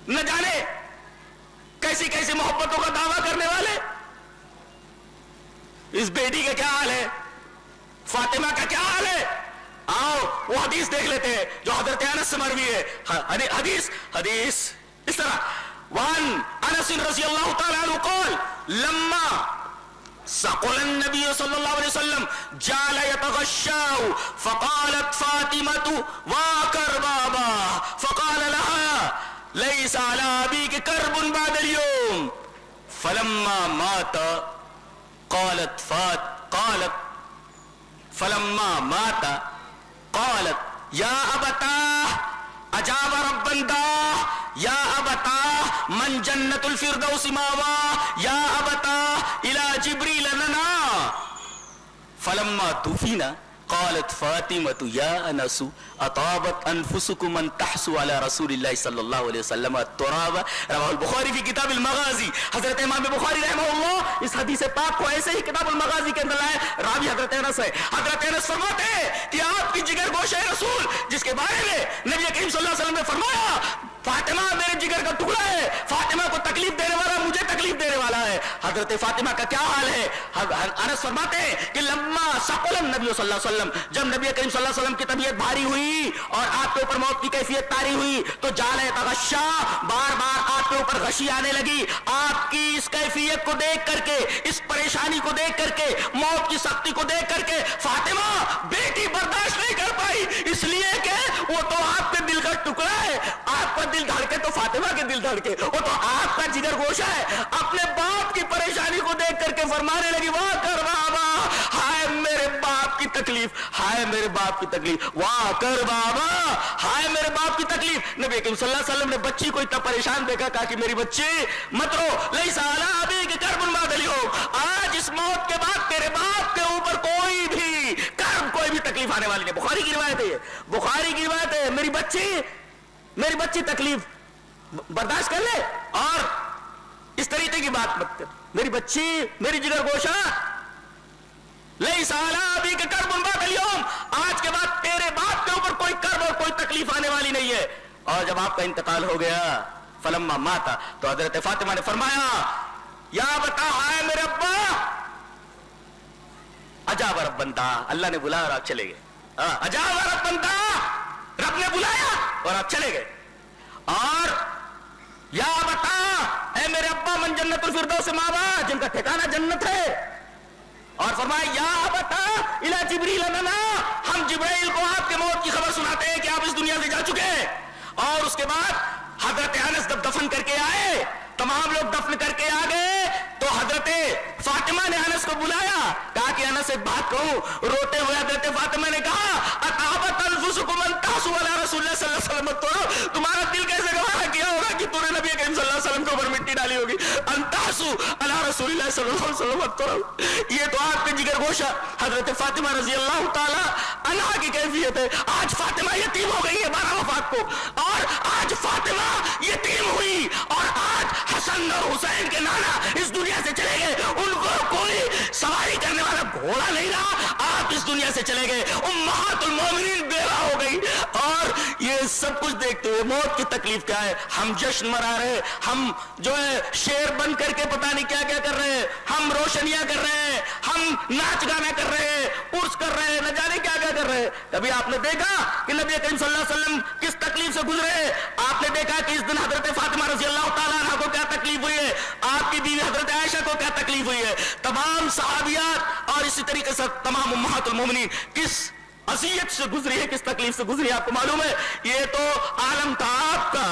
نہ جانے کیسی کیسی محبتوں کا دعویٰ کرنے والے. اس بیٹی کا کیا حال ہے، فاطمہ کا کیا حال ہے؟ آؤ وہ حدیث دیکھ لیتے ہیں جو حضرت انس سے مروی ہے. حدیث اس طرح، وان انس رضی اللہ تعالی عنہ قال لما سقل النبي صلى الله عليه وسلم جعل يتغشاه فقالت فاطمة وكربابا فقال لها ليس على أبيك كرب بعد اليوم فلما مات فلما مات قالت يا أبتاه أجاب ربا داه يا أبتاه من جنة الفردوس ماواه يا أبتاه إلى جبريل لنا فلما دفن قالت فاطمة يا أنس أطابت أنفسكم أن تحسوا على رسول الله صلى الله عليه وسلم التراب. رواه البخاری فی کتاب المغازی. حضرت امام بخاری رحمہ اللہ اس حدیث پاک کو ایسے ہی کتاب المغازی کے اندر لائے. راوی حضرت انس ہے. حضرت انس فرماتے ہیں کہ آپ کی جگر گوشہ رسول جس کے بارے میں نبی کریم صلی اللہ علیہ وسلم نے فرمایا فاطمہ میرے جگر کا ٹکڑا ہے، فاطمہ کو تکلیف دینے والا مجھے تکلیف دینے والا ہے. حضرت فاطمہ کا کیا حال ہے؟ انس فرماتے ہیں کہ لما ثقل النبی صلی اللہ علیہ وسلم، جب نبی کریم صلی اللہ علیہ وسلم کی طبیعت بھاری ہوئی اور آپ کے اوپر موت کی کیفیت طاری ہوئی تو جعل یتغشا، بار بار آپ کے اوپر غشی آنے لگی. آپ کی اس کیفیت کو دیکھ کر کے، اس پریشانی کو دیکھ کر کے، موت کی سختی کو دیکھ کر کے فاطمہ بیٹی برداشت نہیں کر پائی، اس لیے کہ وہ تو آپ کے دل کا ٹکڑا ہے. آپ کا دل دھڑکے تو فاطمہ کے دل دھڑکے، وہ تو آپ کا جگر گوشہ ہے. اپنے باپ کی پریشانی کو دیکھ کر کے فرمانے لگی واہ کر بابا، ہائے میرے باپ کی تکلیف، ہائے میرے باپ کی تکلیف، واہ کر بابا، ہائے میرے باپ کی تکلیف. نبی کریم صلی اللہ علیہ وسلم نے بچی کو اتنا پریشان دیکھا، کہا کہ میری بچی مت رو، لیس علی ابیک کرب بعد اليوم، آج اس موت کے بعد تیرے باپ کے اوپر کوئی بھی کرب، کوئی بھی تکلیف آنے والی نہیں. بخاری کی روایت ہے، بخاری کی روایت ہے. میری بچی تکلیف برداشت کر لے اور اس طریقے کی بات مت کر. میری بچی، میری جگر گوشہ، لیس علی ابیک کرب بعد اليوم، آج کے بعد تیرے باپ کے اوپر کوئی کرب اور کوئی تکلیف آنے والی نہیں ہے. اور جب آپ کا انتقال ہو گیا فلما ماتا تو حضرت فاطمہ نے فرمایا یا بتا آئے میرے ابا، اجاب ربن دا، اللہ نے بلایا اور آپ چلے گئے. اجاب ربن دا، رب نے بلایا اور آپ چلے گئے. اور یا بتا اے میرے ابا من جنت الفردوس ماوا، جن کا ٹھکانہ جنت ہے. اور فرمایا یا بتا الی جبریل لنا، ہم جبرائیل کو آپ کے موت کی خبر سناتے ہیں کہ آپ اس دنیا سے جا چکے ہیں. اور اس کے بعد حضرت انس جب دفن کر کے آئے، تمام لوگ دفن کر کے آ گئے تو حضرت فاطمہ نے انس کو بلایا، کہا کہ انس ایک بات کہوں. روتے ہوئے حضرت فاطمہ نے کہا اطابت انفسکم ان تحسوا علی رسول اللہ صلی اللہ علیہ وسلم، تو تمہارا دل کیسے گوارا کیا ہوگا کہ تم نے نبی کریم صلی اللہ علیہ وسلم کے اوپر مٹی ڈالی ہوگی. ان تحسوا علی رسول اللہ صلی اللہ علیہ وسلم، یہ تو آپ کے جگر گوشہ حضرت فاطمہ رضی اللہ تعالی عنہا کی کیفیت ہے. آج فاطمہ یتیم ہو گئی ہے 12 وفات کو، اور آج فاطمہ یتیم ہوئی، اور آج حسن اور حسین کے نانا اس دنیا سے چلے گئے. ان کو کوئی سواری کرنے والا گھوڑا نہیں رہا، آپ اس دنیا سے چلے گئے. امہات المومنین بیوہ ہو گئی. اور یہ سب کچھ دیکھتے ہوئے موت کی تکلیف کیا ہے؟ ہم جشن منا رہے، ہم جو ہے شیر بن کر کے پتہ نہیں کیا کیا کر رہے ہیں، ہم روشنیاں کر رہے ہیں، ہم ناچ گانا کر رہے ہیں، عرس کر رہے ہیں، نہ جانے کیا کیا کر رہے ہیں. کبھی آپ نے دیکھا کہ نبی کریم صلی اللہ علیہ وسلم کس تکلیف سے گزرے؟ آپ نے دیکھا کہ اس دن حضرت فاطمہ رضی اللہ تعالیٰ عنہ کو کیا تکلیف ہوئی ہے، آپ کی بیوی حضرت عائشہ کو کیا تکلیف ہوئی ہے، تمام صحابیات اور اسی طریقے سے تمام امہات المومنین کس اذیت سے گزری ہے، کس تکلیف سے گزری ہے. آپ کو معلوم ہے یہ تو عالم تھا آپ کا،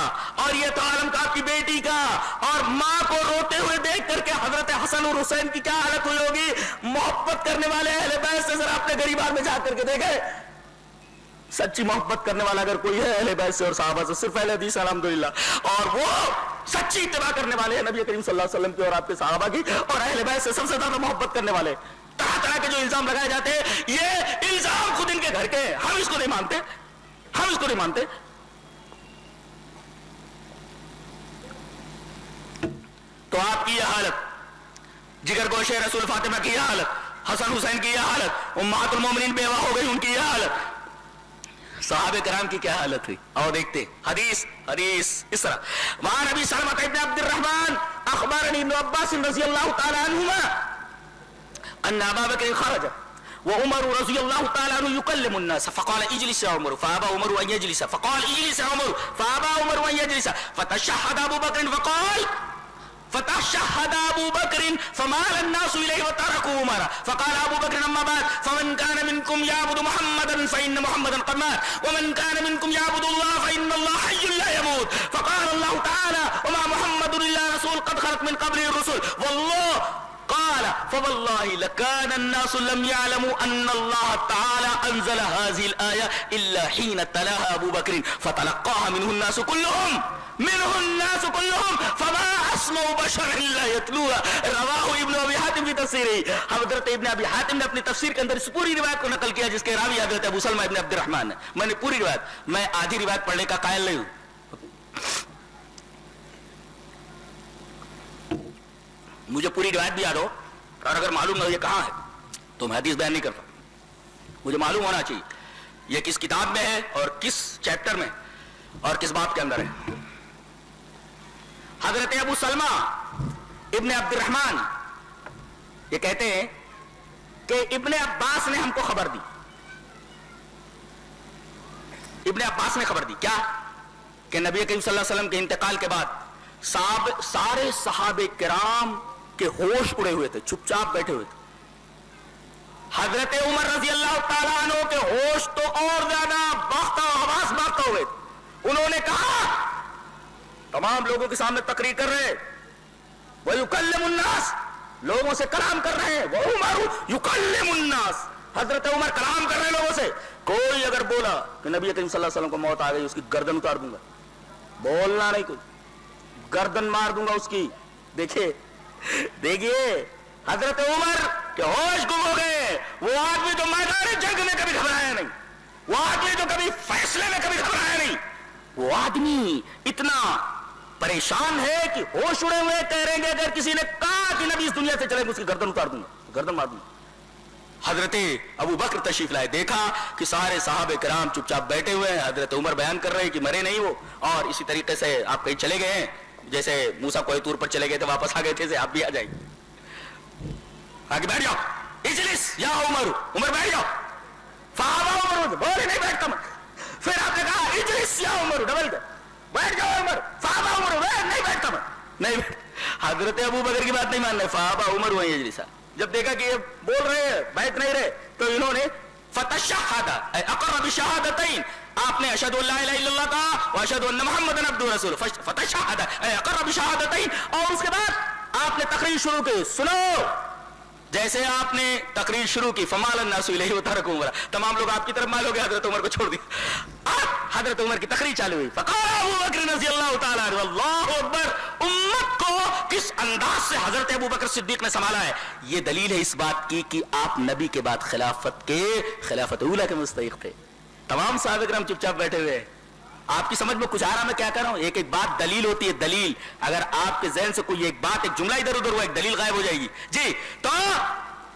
اور یہ تو عالم تھا آپ کی بیٹی کا. اور ماں کو روتے ہوئے دیکھ کر کے حضرت حسن اور حسین کی کیا حالت ہوئی ہوگی. محبت کرنے والے اہل بیت سے ذرا اپنے غریبار میں جا کر کے دیکھیں. سچی محبت کرنے والا اگر کوئی ہے اہل بیت سے اور صحابہ سے، صرف اہل حدیث الحمدللہ، اور وہ سچی اتباع کرنے والے ہیں نبی کریم صلی اللہ علیہ وسلم کی اور آپ کے صحابہ کی، اور اہل بیت سے سب سے زیادہ محبت کرنے والے. طرح طرح کے جو الزام لگائے جاتے ہیں یہ الزام خود ان کے گھر کے ہیں، ہم اس کو نہیں مانتے، ہم اس کو نہیں مانتے. تو آپ کی یہ حالت، جگر گوشے رسول فاطمہ کی یہ حالت، حسن حسین کی یہ حالت, امہات المومنین بیوہ ہو گئی, ان کی یہ حالت, صحابہ کرام کی کیا حالت ہوئی. اور دیکھتے حدیث اس طرح, وہاں نبی سلمہ ابن عبد الرحمن اخبرنی ابن عباس رضی اللہ تعالی عنہما ان ابا بکر خرج وعمر رضی اللہ تعالی عنہ يكلم الناس فقال اجلس يا عمر فابى عمر ان يجلس فقال اجلس يا عمر فابى عمر ان يجلس فتشهد ابو بكر فقال فتشهد ابو بكر فمال الناس اليه وتركوا عمر فقال ابو بكر اما بعد فمن كان منكم يعبد محمدا فان محمدا قد مات ومن كان منكم يعبد الله فان الله حي لا يموت فقال الله تعالى وما محمد الا رسول قد خلت من قبله الرسل والله قال فوالله لكان الناس لم يعلموا ان الله تعالى انزل هذه الايه الا حين تلاها ابو بكر فتلقاها منه الناس كلهم فما اسمع بشر الا يتلوها. رواه ابن ابي حاتم کی تفسیر ہے. حضرت ابن ابی حاتم نے اپنی تفسیر کے اندر اس پوری روایت کو نقل کیا جس کے راوی حضرت ابو سلمہ ابن عبد الرحمن ہے. میں نے پوری روایت, میں آدھی روایت پڑھنے کا قائل نہیں ہوں. مجھے پوری روایت بھی یاد ہو اور اگر معلوم نہ ہو یہ کہاں ہے تو میں حدیث بیان نہیں کرتا. مجھے معلوم ہونا چاہیے یہ کس کتاب میں ہے اور کس چیپٹر میں اور کس باب کے اندر ہے. حضرت ابو سلمہ ابن عبد الرحمن یہ کہتے ہیں کہ ابن عباس نے ہم کو خبر دی. ابن عباس نے خبر دی کیا کہ نبی کریم صلی اللہ علیہ وسلم کے انتقال کے بعد سارے صحابہ کرام کے ہوش اڑے ہوئے تھے, چپ چاپ بیٹھے ہوئے تھے. حضرت عمر رضی اللہ تعالیٰ عنہ کے ہوش تو اور زیادہ باختہ حواس باختہ ہوئے. انہوں نے کہا تمام لوگوں کے سامنے تقریر کر رہے, وَيُكَلِّمُ النَّاسِ, لوگوں سے کلام کر رہے ہیں, وَعُمَرُ يُكَلِّمُ النَّاسِ, حضرت عمر کلام کر رہے ہیں لوگوں سے. کوئی اگر بولا کہ نبی کریم صلی اللہ علیہ وسلم کو موت آ گئی اس کی گردن اتار دوں گا, بولنا نہیں, کوئی گردن مار دوں گا اس کی. دیکھیے حضرت عمر کے ہوش گم ہو گئے. وہ آدمی جو میدان جنگ میں کبھی گھبرایا نہیں, وہ آدمی جو کبھی فیصلے میں کبھی گھبرایا نہیں, وہ آدمی اتنا پریشان ہے کہ ہوش اڑے ہوئے کہہ رہے ہیں اگر کسی نے کہا کہ نبی اس دنیا سے چلے اس کی گردن اتار دوں گا, گردن مار دوں گا. حضرت ابو بکر تشریف لائے, دیکھا کہ سارے صحابہ کرام چپ چاپ بیٹھے ہوئے ہیں. حضرت عمر بیان کر رہے ہیں کہ مرے نہیں وہ, اور اسی طریقے سے آپ کہیں چلے گئے ہیں جیسے موسیٰ کوہ طور پر چلے گئے تھے واپس آ گئے تھے, آپ بھی آ جائیں. آگے بیٹھ جاؤ, اجلس یا عمر, عمر بیٹھ جاؤ. فابا عمر, بولے نہیں بیٹھتا میں. پھر آپ نے کہا اجلس یا عمر, ڈبل بیٹھ جاؤ عمر. فابا عمر, نہیں بیٹھتا میں, نہیں. حضرت ابو بکر کی بات نہیں مان رہے, فابا عمر وہیں اجلسا. جب دیکھا کہ یہ بول رہے ہیں بیٹھ نہیں رہے تو انہوں نے فتشہد اقر بشہادتین, آپ نے اشہد ان لا الہ الا اللہ کہا واشہد ان محمد عبدہ ورسولہ, فتشہد اقر بشہادتین. اور اس کے بعد آپ نے تقریر شروع کی. سنو, جیسے آپ نے تقریر شروع کی فمال الناس الیہ وترکوا عمر, تمام لوگ آپ کی طرف مال ہو گئے, حضرت عمر کو چھوڑ دیا. اب حضرت عمر کی تقریر چالو ہوئی. فقال ابو بکر رضی اللہ تعالیٰ عنہ, اللہ اکبر, امت کو کس انداز سے حضرت ابو بکر صدیق نے سنبھالا ہے. یہ دلیل ہے اس بات کی کہ آپ نبی کے بعد خلافت اولیٰ کے مستحق تھے. تمام صحابہ کرام چپ چاپ بیٹھے ہوئے. آپ کی سمجھ میں کچھ آ رہا, میں کیا کر رہا ہوں؟ ایک ایک بات دلیل ہوتی ہے, دلیل. اگر آپ کے ذہن سے کوئی ایک بات, ایک جملہ ادھر ادھر ہوا, ایک دلیل غائب ہو جائے گی. جی تو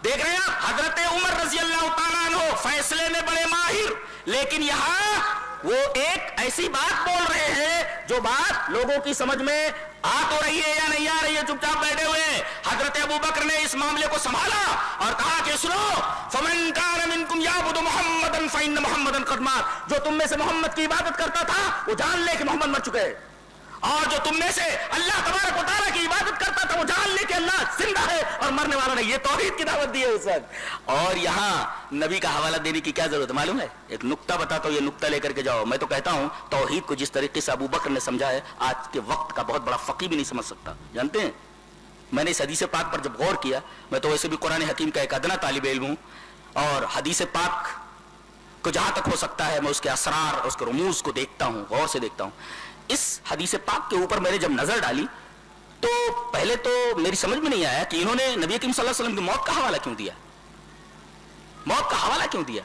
دیکھ رہے ہیں حضرت عمر رضی اللہ تعالیٰ عنہ فیصلے میں بڑے ماہر, لیکن یہاں وہ ایک ایسی بات بول رہے ہیں جو بات لوگوں کی سمجھ میں آ تو رہی ہے یا نہیں آ رہی ہے, چپ چاپ بیٹھے ہوئے. حضرت ابو بکر نے اس معاملے کو سنبھالا اور کہا کہ سنو, فمن کان منکم یعبد محمدا فإن محمدا قد مات, جو تم میں سے محمد کی عبادت کرتا تھا وہ جان لے کہ محمد مر چکے ہیں, اور جو تم میں سے اللہ تبارک و تعالیٰ کی عبادت کرتا تھا وہ جان لے کہ اللہ زندہ ہے اور مرنے والا نہیں. یہ توحید کی دعوت دی ہے اس وقت. اور یہاں نبی کا حوالہ دینے کی کیا ضرورت ہے معلوم ہے؟ ایک نقطہ بتاتا ہوں, یہ نقطہ لے کر کے جاؤ. میں تو کہتا ہوں توحید کو جس طریقے سے ابو بکر نے سمجھا ہے آج کے وقت کا بہت بڑا فقیہ بھی نہیں سمجھ سکتا. جانتے ہیں میں نے اس حدیث پاک پر جب غور کیا, میں تو ویسے بھی قرآن حکیم کا ایک ادنا طالب علم ہوں, اور حدیث پاک کو جہاں تک ہو سکتا ہے میں اس کے اسرار, اس کے رموز کو دیکھتا ہوں, غور سے دیکھتا ہوں. اس حدیث پاک کے اوپر میں نے جب نظر ڈالی تو پہلے تو میری سمجھ میں نہیں آیا کہ انہوں نے نبی کریم صلی اللہ علیہ وسلم کی موت کا حوالہ کیوں دیا. موت کا حوالہ کیوں دیا؟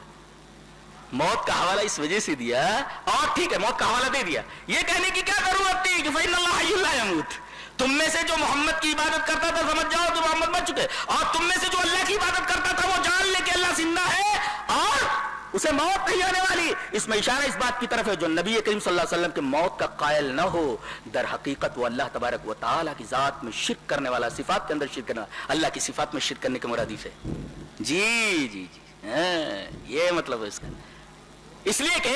موت کا حوالہ اس وجہ سے دیا, اور ٹھیک ہے موت کا حوالہ دے دیا, یہ کہنے کی کیا ضرورت تھی کہ فإن اللہ حی لا یموت, تم میں سے جو محمد کی عبادت کرتا تھا سمجھ جاؤ کہ محمد مر چکے, اور تم میں سے جو اللہ کی عبادت کرتا تھا وہ جان لے کہ اللہ زندہ ہے اور اسے موت نہیں آنے والی. اس میں اشارہ اس بات کی طرف ہے جو نبی کریم صلی اللہ علیہ وسلم کے موت کا قائل نہ ہو, در حقیقت وہ اللہ تبارک و تعالیٰ کی ذات میں شرک کرنے والا, صفات کے اندر شرک کرنے والا, اللہ کی صفات میں شرک کرنے کے مرادف ہے. جی جی جی یہ مطلب ہے اس کا. اس لیے کہ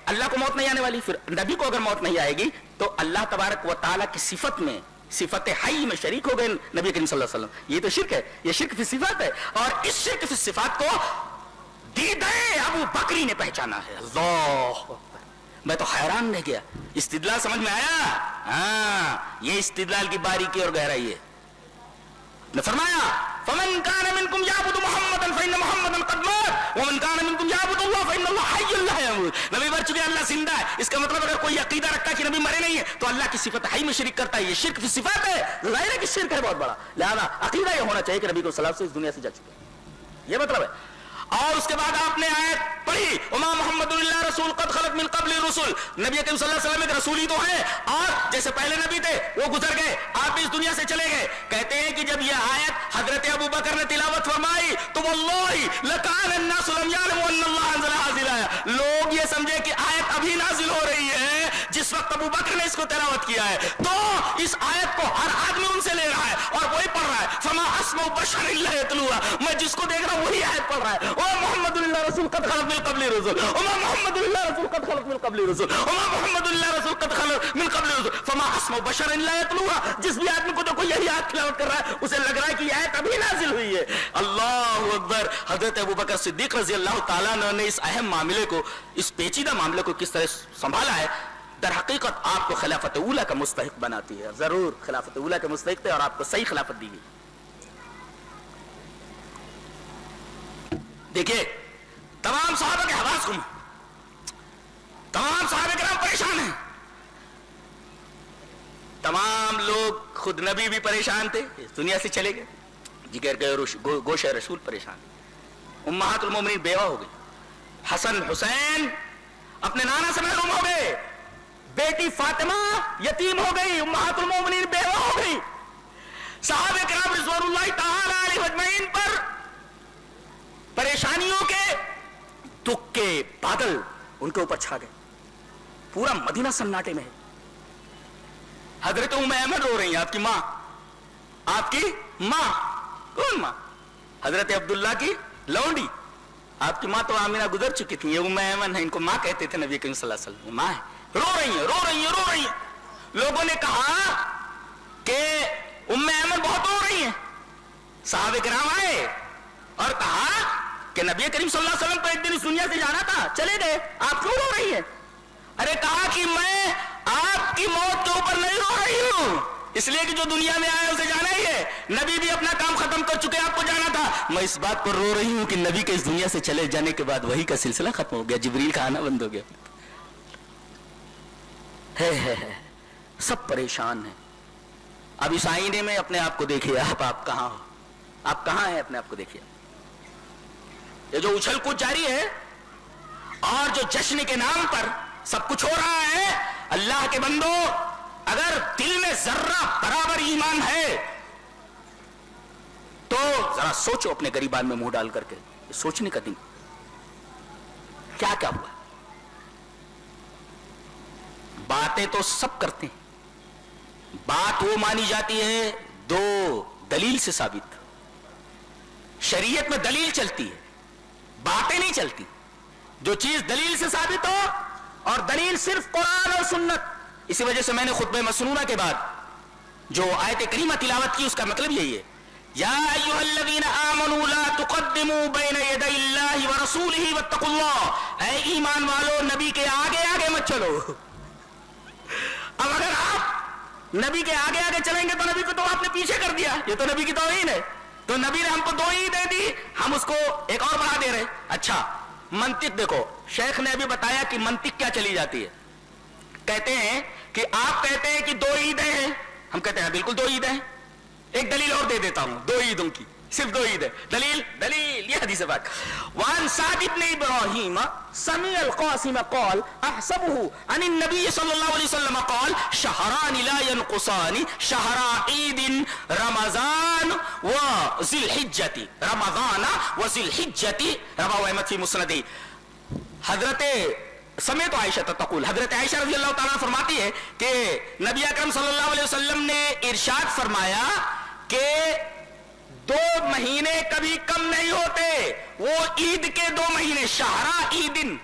اللہ کو موت نہیں آنے والی, پھر نبی کو اگر موت نہیں آئے گی تو اللہ تبارک و تعالیٰ کی صفت میں, صفت حی میں شریک ہو گئے نبی کریم صلی اللہ علیہ وسلم. یہ تو شرک ہے, یہ شرک فی صفات ہے, اور اس شرک فی صفات کو دیدہ ابو بکری نے پہچانا ہے. اللہ, میں تو حیران رہ گیا. استدلال سمجھ میں آیا؟ ہاں, یہ استدلال کی باریکی اور گہرائی ہے. نے فرمایا فمن کان منکم یعبد محمدا فإن محمدا قد مات ومن کان منکم یعبد اللہ فإن اللہ حی لا يموت. نبی مر چکے, اللہ زندہ ہے. اس کا مطلب اگر کوئی عقیدہ رکھتا ہے کہ نبی مرے نہیں ہے تو اللہ کی صفت حی میں شرک کرتا ہے, یہ شرک فی صفات ہے. ظاہر ہے کہ شرک ہے بہت بڑا, لہذا عقیدہ یہ ہونا چاہیے کہ نبی کو صلی اللہ علیہ وسلم اس دنیا سے جا چکے, یہ مطلب ہے. اور اس کے بعد آپ نے آیت پڑھی وما محمد اللہ رسول قد خلق من قبل الرسل. نبی کریم صلی اللہ علیہ وسلم ایک رسول ہی تو ہیں, اور جیسے پہلے نبی تھے وہ گزر گئے, آپ بھی اس دنیا سے چلے گئے. کہتے ہیں کہ جب یہ آیت حضرت ابو بکر نے تلاوت فرمائی تو واللہ لکان الناس لم يعلموا ان اللہ انزل هذه الآیہ, لوگ یہ سمجھے کہ آیت ابھی نازل ہو رہی ہے جس وقت ابو بکر نے اس کو تلاوت کیا ہے, تو اس آیت کو ہر آدمی ان سے لے رہا ہے اور وہی پڑھ رہا ہے. فما اسمع بشر الا يتلوها, میں جس کو دیکھ رہا ہوں وہی آیت پڑھ رہا ہے. او محمد اللہ رسول قد خلق من قبل الرسل وما محمد اللہ رسول قد خلق من قبل الرسل وما محمد اللہ رسول قد خلق من قبل الرسل فما اسمع بشر الا يتلوها. جس بھی آدمی کو دیکھو یہی آیت تلاوت کر رہا ہے اسے لگ رہا ہے کہ یہ آیت ابھی نازل ہوئی ہے. اللہ اکبر. حضرت ابوبکر صدیق رضی اللہ تعالیٰ نے اس اہم معاملے کو, اس پیچیدہ معاملے کو کس طرح سنبھالا ہے, در حقیقت آپ کو خلافت اولیٰ کا مستحق بناتی ہے. ضرور خلافت اولیٰ کے مستحق تھے اور آپ کو صحیح خلافت دی گئی. دیکھیے تمام صحابہ کے حواس گم, تمام صحابہ کرام پریشان ہیں, تمام لوگ, خود نبی بھی پریشان تھے, اس دنیا سے چلے گئے, جگر گئے گوش رسول پریشان, امہات المومنین بیوہ ہو گئی, حسن حسین اپنے نانا سے محروم ہو گئے, بیٹی فاطمہ یتیم ہو گئی, امہات المومنین بیوہ ہو گئی. صحابہ کرام رضوان اللہ تعالی علیہ اجمعین پر پریشانیوں کے دکھ کے بادل ان کے اوپر چھا گئے. پورا مدینہ سناٹے میں ہے. حضرت ام ایمن رو رہی ہیں, آپ کی ماں, آپ کی ماں, کون ماں؟ حضرت عبداللہ کی لونڈی. آپ کی ماں تو آمینہ گزر چکی تھی, یہ ام ایمن ہے, ان کو ماں کہتے تھے نبی کریم صلی اللہ علیہ وسلم. ماں ہے, رو رہی ہیں رو رہی ہیں رو رہی ہیں. لوگوں نے کہا کہ ام ایمن بہت رو رہی ہیں. صحابہ کرام آئے اور کہا کہ نبی کریم صلی اللہ علیہ وسلم کو ایک دن اس دنیا سے جانا تھا, چلے گئے, آپ کیوں رو رہی ہیں؟ ارے کہا کہ میں آپ کی موت کے اوپر نہیں رو رہی ہوں, اس لیے کہ جو دنیا میں آیا اسے جانا ہی ہے, نبی بھی اپنا کام ختم کر چکے, آپ کو جانا تھا. میں اس بات پر رو رہی ہوں کہ نبی کے اس دنیا سے چلے جانے کے بعد وہی کا سلسلہ ختم ہو گیا, جبریل کا آنا بند ہو گیا. ہے سب پریشان ہیں. اب اس آئینے میں اپنے آپ کو دیکھیے, آپ کہاں ہو, آپ کہاں ہیں, اپنے آپ کو دیکھیے. یہ جو اچھل کود جاری ہے اور جو جشن کے نام پر سب کچھ ہو رہا ہے, اللہ کے بندو اگر دل میں ذرہ برابر ایمان ہے تو ذرا سوچو اپنے گریبان میں منہ ڈال کر کے. سوچنے کا دن کیا کیا ہوا. باتیں تو سب کرتے ہیں, بات وہ مانی جاتی ہے دو دلیل سے ثابت. شریعت میں دلیل چلتی ہے, باتیں نہیں چلتی. جو چیز دلیل سے ثابت ہو, اور دلیل صرف قرآن اور سنت. اسی وجہ سے میں نے خطبہ مسنونہ کے بعد جو آیت کریمہ تلاوت کی اس کا مطلب یہی ہے, یا ایھا الذین آمنوا لا تقدموا بین یدی اللہ ورسولہ واتقوا اللہ. اے ایمان والو, نبی کے آگے آگے مت چلو. اب اگر آپ نبی کے آگے آگے چلیں گے تو نبی کو تو آپ نے پیچھے کر دیا, یہ تو نبی کی توہین ہے. تو نبی نے ہم کو 2 ہی دے دی, ہم اس کو ایک اور بڑھا دے رہے. اچھا منطق دیکھو, شیخ نے ابھی بتایا کہ منطق کیا چلی جاتی ہے. کہتے ہیں کہ آپ کہتے ہیں کہ 2 عیدیں ہیں, ہم کہتے ہیں بالکل 2 عیدیں ہیں. ایک دلیل اور دے دیتا ہوں 2 عیدوں کی. صرف 2 عید ہے. دلیل یہ حدیث پاک. وعن سعد بن ابراہیم سمع القاسم قال احسبه عن النبي صلی اللہ علیہ وسلم قال شهران لا ينقصان شهر عید رمضان وذی الحجۃ رمضان وذی الحجۃ رواه احمد فی مسندہ. حضرت سمیت عائشہ تقول, حضرت عائشہ رضی اللہ تعالیٰ فرماتی ہے کہ نبی اکرم صلی اللہ علیہ وسلم نے ارشاد فرمایا کہ 2 مہینے کبھی کم نہیں ہوتے, وہ عید کے 2 مہینے. شہرا عیدن,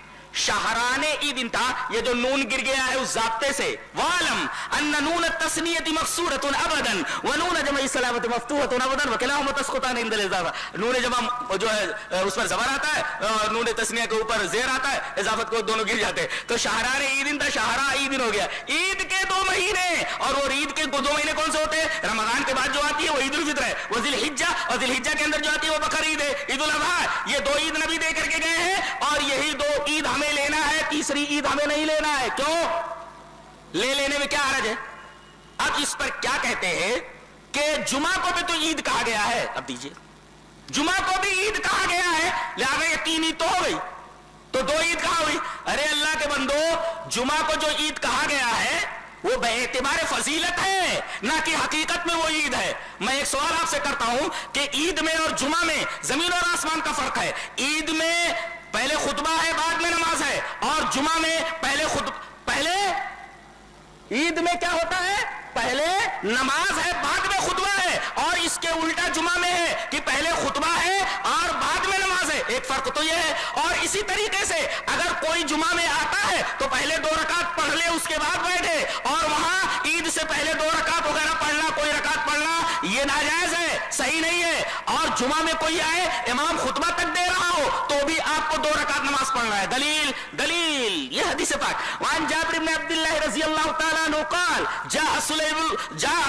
شہران عیدن تھا, یہ جو نون گر گیا ہے اس ضابطے سے. وعلم ان نون التثنیۃ مکسورۃ ابدا ونون جمع الصلاۃ مفتوحۃ ابدا وکلاہما تسقطان عند الاضافہ. نون جمع جو ہے اس پر زبر آتا ہے, نون تثنیہ کے اوپر زیر آتا ہے, اضافت کو دونوں گر جاتے ہیں. تو شہران عیدن تھا, شہرا عیدن ہو گیا. عید کے 2 مہینے, اور وہ عید کے 2 مہینے کون سے ہوتے ہیں؟ رمضان کے بعد جو آتی ہے وہ عید الفطر ہے, وہ ذی الحجہ, اور ذی الحجہ کے اندر جو آتی ہے وہ بقر عید ہے, عید الاضحیٰ. یہ 2 عید نبی دے کر کے گئے ہیں, اور یہی 2 عید ہمیں لینا ہے, تیسری عید ہمیں نہیں لینا ہے. کیوں؟ لے لینے میں کیا حرج ہے؟ اب اس پر کیا کہتے ہیں کہ جمعہ کو بھی تو عید کہا گیا ہے. اب دیجئے, جمعہ کو بھی عید کہا گیا ہے, لہذا یہ 3 عید تو ہو گئی, تو 2 عید کہاں ہوئی؟ ارے اللہ کے بندو, جمعہ کو جو عید کہا گیا ہے وہ بے اعتبار فضیلت ہے, نہ کہ حقیقت میں وہ عید ہے. میں ایک سوال آپ سے کرتا ہوں کہ عید میں اور جمعہ میں زمین اور آسمان کا فرق ہے. عید میں پہلے خطبہ ہے, بعد میں نماز ہے, اور جمعہ میں پہلے عید میں کیا ہوتا ہے؟ پہلے نماز ہے, بعد میں خطبہ ہے. اور اس کے الٹا جمعہ میں ہے کہ پہلے خطبہ ہے اور بعد میں نماز ہے. ایک فرق تو یہ ہے. اور اسی طریقے سے اگر کوئی جمعہ میں آتا ہے تو پہلے 2 رکعت پڑھ لے, اس کے بعد بیٹھے, اور وہاں عید سے پہلے 2 رکعت وغیرہ پڑھنا, کوئی رکعت پڑھنا, یہ ناجائز ہے, صحیح نہیں ہے. اور جمعہ میں کوئی آئے, امام خطبہ تک دے رہا ہو, تو بھی آپ کو 2 رکعت نماز پڑھنا ہے. دلیل یہ حدیث پاک. وعن جابر بن عبد اللہ رضی اللہ تعالی عنہ قال جاء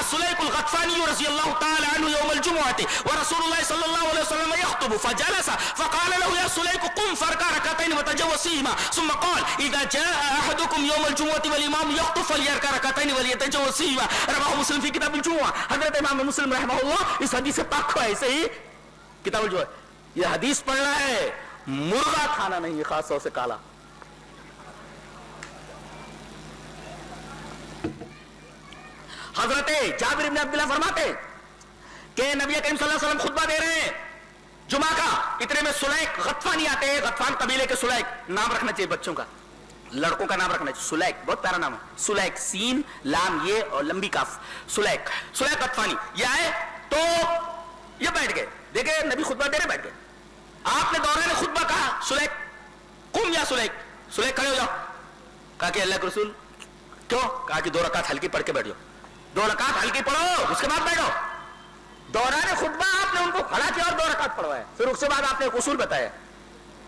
سلیق الغطفانی رضی اللہ تعالی عنہ یوم الجمعۃ ورسول اللہ صلی اللہ علیہ وسلم يخطب فجلس فقال له يا سلیق قم فاركع ركعتين وتجوز فيهما ثم قال اذا جاء احدكم يوم الجمعة والامام يخطب فليركع ركعتين وليتجوز فيهما رواه مسلم في كتاب الجمعة. حضرت امام مسلم رحمہ اللہ اس حدیث پاک کو ایسے ہی کتاب جو ہے یہ حدیث پڑھنا ہے, مرغا کھانا نہیں, خاص طور سے کالا. حضرت جابر بن عبداللہ فرماتے کہ نبی کریم صلی اللہ علیہ وسلم خطبہ دے رہے ہیں جمعہ کا, اتنے میں سلیق غطفانی آتے ہیں. غطفان قبیلے کے سلیق, نام رکھنا چاہیے بچوں کا, لڑکوں کا نام رکھنا چاہیے. سلیق بہت پیارا نام ہے, سلیق, سین لام یہ اور لمبی کاف, سلیق غطفانی. یہ آئے تو یہ بیٹھ گئے, دیکھے نبی خطبہ دے رہے, بیٹھ گئے. آپ نے دوران خطبہ کہا سلیق قم یا سلیق کھڑے ہو جاؤ. کہا کہ اللہ کے رسول کیوں؟ کہا کہ 2 رکعت ہلکی پڑھ کے بیٹھ جاؤ, 2 رکعت ہلکی پڑھو, اس کے بعد بیٹھو. دوران خطبہ آپ نے ان کو کھڑا کیا اور 2 رکعت پڑھوایا. پھر اس کے بعد آپ نے ایک اصول بتایا,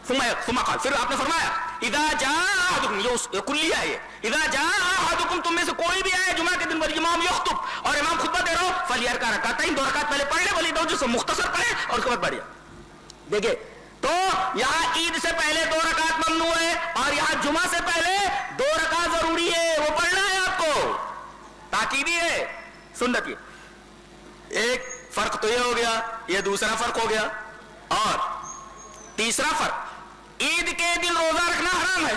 پھر آپ نے فرمایا اذا جاء احدکم, یہ کلیہ ہے, اذا جاء احدکم, تم میں سے کوئی بھی آئے جمعہ کے دن والامام یخطب, اور امام خطبہ دے رہا ہو, فلیرکع رکعتین, 2 رکعت پہلے پڑھ لے, ولیتوجہ سے مختصر پڑھے اور اس کے بعد بیٹھ جائے. دیکھیں تو یہاں عید سے پہلے 2 رکعت ممنوع ہے, اور یہاں جمعہ سے پہلے 2 رکعت ضروری ہے, وہ پڑھنا ہے آپ کو, تاکیدی ہے, سنت. ایک فرق تو یہ ہو گیا, یہ دوسرا فرق ہو گیا. اور تیسرا فرق, عید کے دن روزہ رکھنا حرام ہے.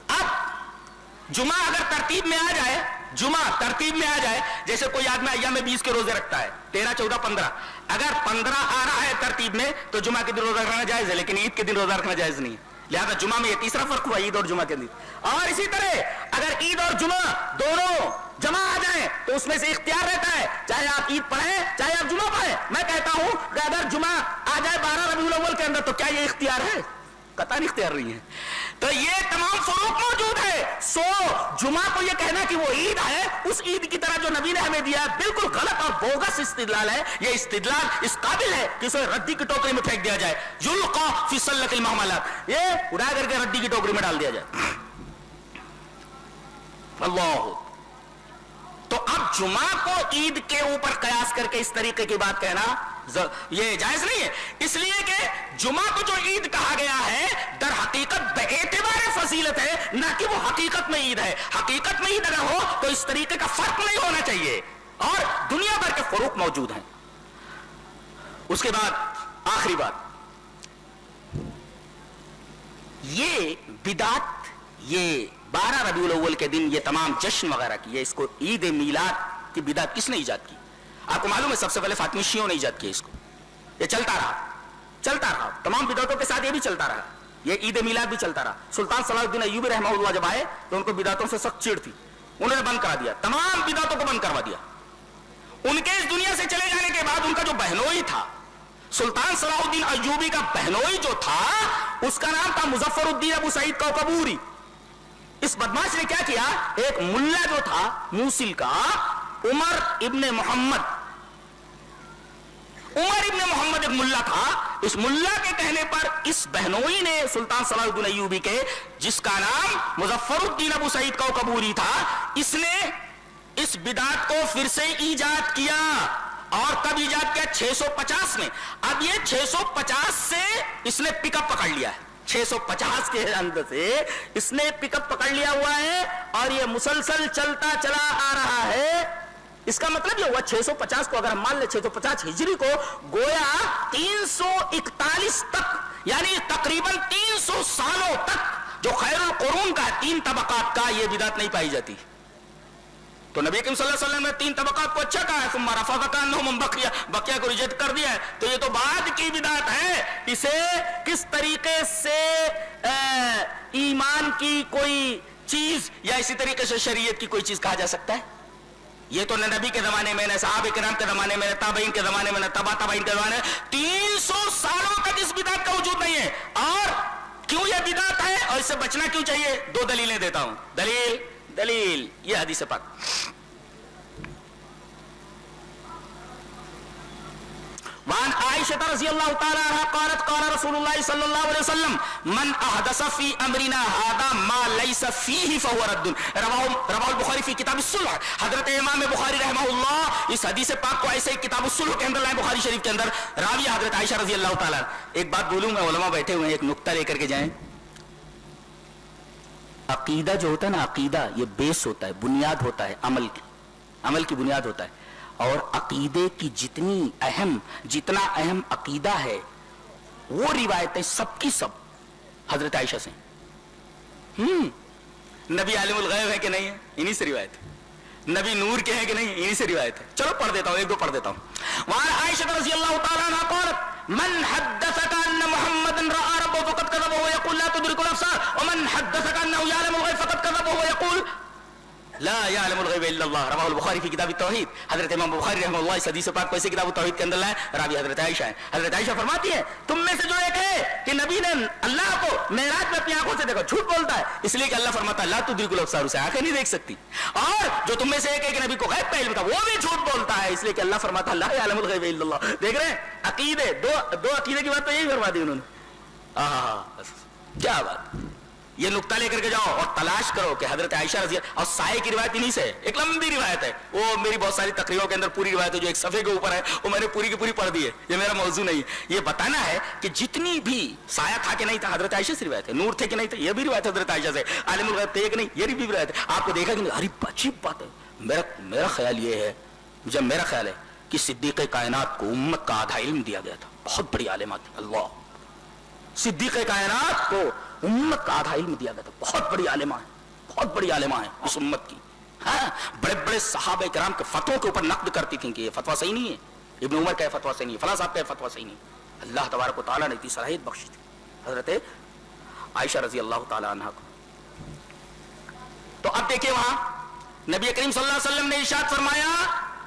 اب جمعہ اگر ترتیب میں آ جائے, جیسے کوئی آدمی ایام 20 کے روزے رکھتا ہے, 13, 14, 15, اگر 15 آ رہا ہے ترتیب میں تو جمعہ کے دن روزہ رکھنا جائز ہے, لیکن عید کے دن روزہ رکھنا جائز نہیں ہے. لہذا جمعہ میں یہ تیسرا فرق ہوا, عید اور جمعہ کے دن. اور اسی طرح اگر عید اور جمعہ دونوں جمع آ جائیں تو اس میں سے اختیار رہتا ہے, چاہے آپ عید پڑھیں چاہے آپ جمعہ پڑھیں. میں کہتا ہوں کہ اگر جمعہ آ جائے 12 ربیع الاول کے اندر تو کیا یہ اختیار ہے؟ قطعاً اختیار نہیں ہے. تو یہ تمام فروق موجود ہے. سو جمعہ کو یہ کہنا کہ وہ عید ہے, اس عید کی طرح جو نبی نے ہمیں دیا ہے, بالکل غلط اور بوگس استدلال ہے. یہ استدلال اس قابل ہے کہ اسے ردی کی ٹوکری میں پھینک دیا جائے, یلقى فی سلۃ المحملات, یہ اڑا کر کے ردی کی ٹوکری میں ڈال دیا جائے. اللہ. تو اب جمعہ کو عید کے اوپر قیاس کر کے اس طریقے کی بات کہنا یہ جائز نہیں ہے, اس لیے کہ جمعہ کو جو عید کہا گیا ہے در حقیقت بے اعتبار فضیلت ہے, نہ کہ وہ حقیقت میں عید ہے. حقیقت میں عید اگر ہو تو اس طریقے کا فرق نہیں ہونا چاہیے, اور دنیا بھر کے فروق موجود ہیں. اس کے بعد آخری بات، یہ بدعت، یہ 12 ربیع الاول کے دن یہ تمام جشن وغیرہ کی، اس کو عید میلاد کی بدعت کس نے ایجاد کی؟ آپ کو معلوم ہے سب سے پہلے فاطمی شیعوں نے ایجاد کیا اس کو. یہ چلتا رہا تمام بدعتوں کے ساتھ، یہ بھی چلتا رہا، یہ عید میلاد بھی چلتا رہا. سلطان صلاح الدین ایوبی رحمہ اللہ جب آئے تو ان کو بدعتوں سے سخت چڑ تھی، انہوں نے بند کرا دیا، تمام بدعتوں کو بند کروا دیا. ان کے اس دنیا سے چلے جانے کے بعد ان کا جو بہنوئی تھا، سلطان صلاح الدین ایوبی کا بہنوئی جو تھا، اس کا نام تھا مظفر الدین ابو سعید کوکبوری. اس بدماش نے کیا کیا، ایک ملا جو تھا موصل کا، عمر ابن محمد ایک ملا تھا، اس ملا کے کہنے پر اس بہنوئی نے سلطان صلاح الدین ایوبی کے، جس کا نام مظفر الدین ابو سعید کوکبوری تھا، اس نے اس بدعت کو پھر سے ایجاد کیا. اور کب ایجاد کیا؟ 650 میں. اب یہ 650 سے اس نے پک اپ پکڑ لیا ہے، 650 کے اندر سے اس نے پک اپ پکڑ لیا ہوا ہے، اور یہ مسلسل چلتا چلا آ رہا ہے. اس کا مطلب یہ ہوا 650 کو اگر ہم مان لیں 650 ہجری کو، گویا 341 تک، یعنی تقریباً 300 سالوں تک جو خیر القرون کا 3 طبقات کا، یہ بدعت نہیں پائی جاتی. تو نبی کریم صلی اللہ علیہ وسلم نے 3 طبقات کو اچھا کہا ہے، ثم رفع کانہم بقیہ کو ریجیکٹ کر دیا ہے. تو یہ تو بعد کی بدعت ہے. اسے کس طریقے سے ایمان کی کوئی چیز یا اسی طریقے سے شریعت کی کوئی چیز کہا جا سکتا ہے؟ یہ تو نہ نبی کے زمانے میں، نہ صحابہ کرام کے زمانے میں، نہ تابعین کے زمانے میں، نہ تابعین کے زمانے میں، 300 سالوں تک اس بدعت کا وجود نہیں ہے. اور کیوں یہ بدعت ہے اور اس سے بچنا کیوں چاہیے؟ 2 دلیلیں دیتا ہوں. دلیل یہ حدیث پاک. وعن عائشة رضی اللہ تعالی عنہ قالت قال رسول اللہ صلی اللہ علیہ وسلم من احدث فی امرنا هذا ما ليس فيه فهو رد. رواہ البخاری فی کتاب الصلح. حضرت امام بخاری رحمہ اللہ اس حدیث پاک کو ایسے ہی کتاب الصلح کے اندر لائے، بخاری شریف کے اندر. راوی حضرت عائشہ رضی اللہ تعالی. ایک بات بولوں میں، علماء بیٹھے ہوئے ہیں، ایک نقطہ لے کر کے جائیں. عقیدہ جو ہوتا ہے نا، عقیدہ یہ بیس ہوتا ہے، بنیاد ہوتا ہے، عمل کی بنیاد ہوتا ہے. اور عقیدے کی جتنا اہم عقیدہ ہے، وہ روایتیں سب کی سب حضرت عائشہ سے. نبی عالم الغیب ہے کہ نہیں ہے؟ انہی سے روایت ہے. نبی نور کے ہیں کہ نہیں؟ انہی سے روایت ہے. چلو پڑھ دیتا ہوں، 1-2 پڑھ دیتا ہوں. وعن عائشہ رضی اللہ تعالی عنہ قالت من حدثك ان محمد راى ربه فقد كذب وهو يقول لا تدرك الابصار ومن حدثك انه يعلم الغيب فقد كذب وهو يقول لا يعلم الغيب الا الله. رواہ البخاری فی کتاب التوحید. حضرت امام بخاری رحمہ اللہ اس حدیث پاک کو ایسے کتاب التوحید کے اندر لائے. راوی حضرت عائشہ ہیں. حضرت عائشہ فرماتی ہیں تم میں سے جو ایک ہے کہ نبی نے اللہ کو معراج میں اپنی آنکھوں سے دیکھا، جھوٹ بولتا ہے، اس لیے کہ اللہ فرماتا ہے لا تدرک الابصار، اسے آنکھیں نہیں دیکھ سکتی. اور جو تم میں سے ایک ہے کہ نبی کو غیب کا علم تھا، وہ بھی جھوٹ بولتا ہے، اس لیے کہ اللہ فرماتا ہے لا يعلم الغیب الا اللہ. دیکھ رہے ہیں عقیدے، دو عقیدے کی بات تو یہی فرما دی انہوں نے. کیا بات. یہ نقطہ لے کر کے جاؤ اور تلاش کرو کہ حضرت عائشہ رضی اللہ، اور سائے کی روایت انہی سے، ایک لمبی روایت ہے، وہ میری بہت ساری تقریروں کے اندر پوری روایت ہے جو ایک صفحے کے اوپر ہے، وہ میں نے پوری کی پوری پڑھ دی ہے. یہ میرا موضوع نہیں ہے، یہ بتانا ہے کہ جتنی بھی سایہ تھا کہ نہیں تھا حضرت عائشہ سے روایت ہے، نور تھے کہ نہیں تھے یہ بھی روایت ہے حضرت عائشہ سے، عالم الغیب تھے کہ نہیں یہ بھی روایت ہے. آپ کو دیکھا کہ نہیں، عجیب بات ہے. میرا خیال یہ ہے، جب میرا خیال ہے کہ صدیق کائنات کو امت کا آدھا علم دیا گیا تھا. بہت بڑی عالمات تھی. اللہ، صدیق کائنات کو امت کا آدھا علم دیا گیا تھا. بہت بڑی عالمہ ہے، بہت بڑی عالمہ ہے اس امت کی. ہاں، بڑے بڑے صحابہ کرام کے فتووں کے اوپر نقد کرتی تھیں کہ یہ فتویٰ صحیح نہیں ہے، ابن عمر کا فتویٰ صحیح نہیں ہے، فلاں صاحب کا فتویٰ صحیح نہیں ہے. اللہ تبارک و تعالیٰ نے اتنی صلاحیت بخشی تھی حضرت عائشہ رضی اللہ تعالی عنہ کو. تو اب دیکھیں وہاں نبی کریم صلی اللہ علیہ وسلم نے ارشاد فرمایا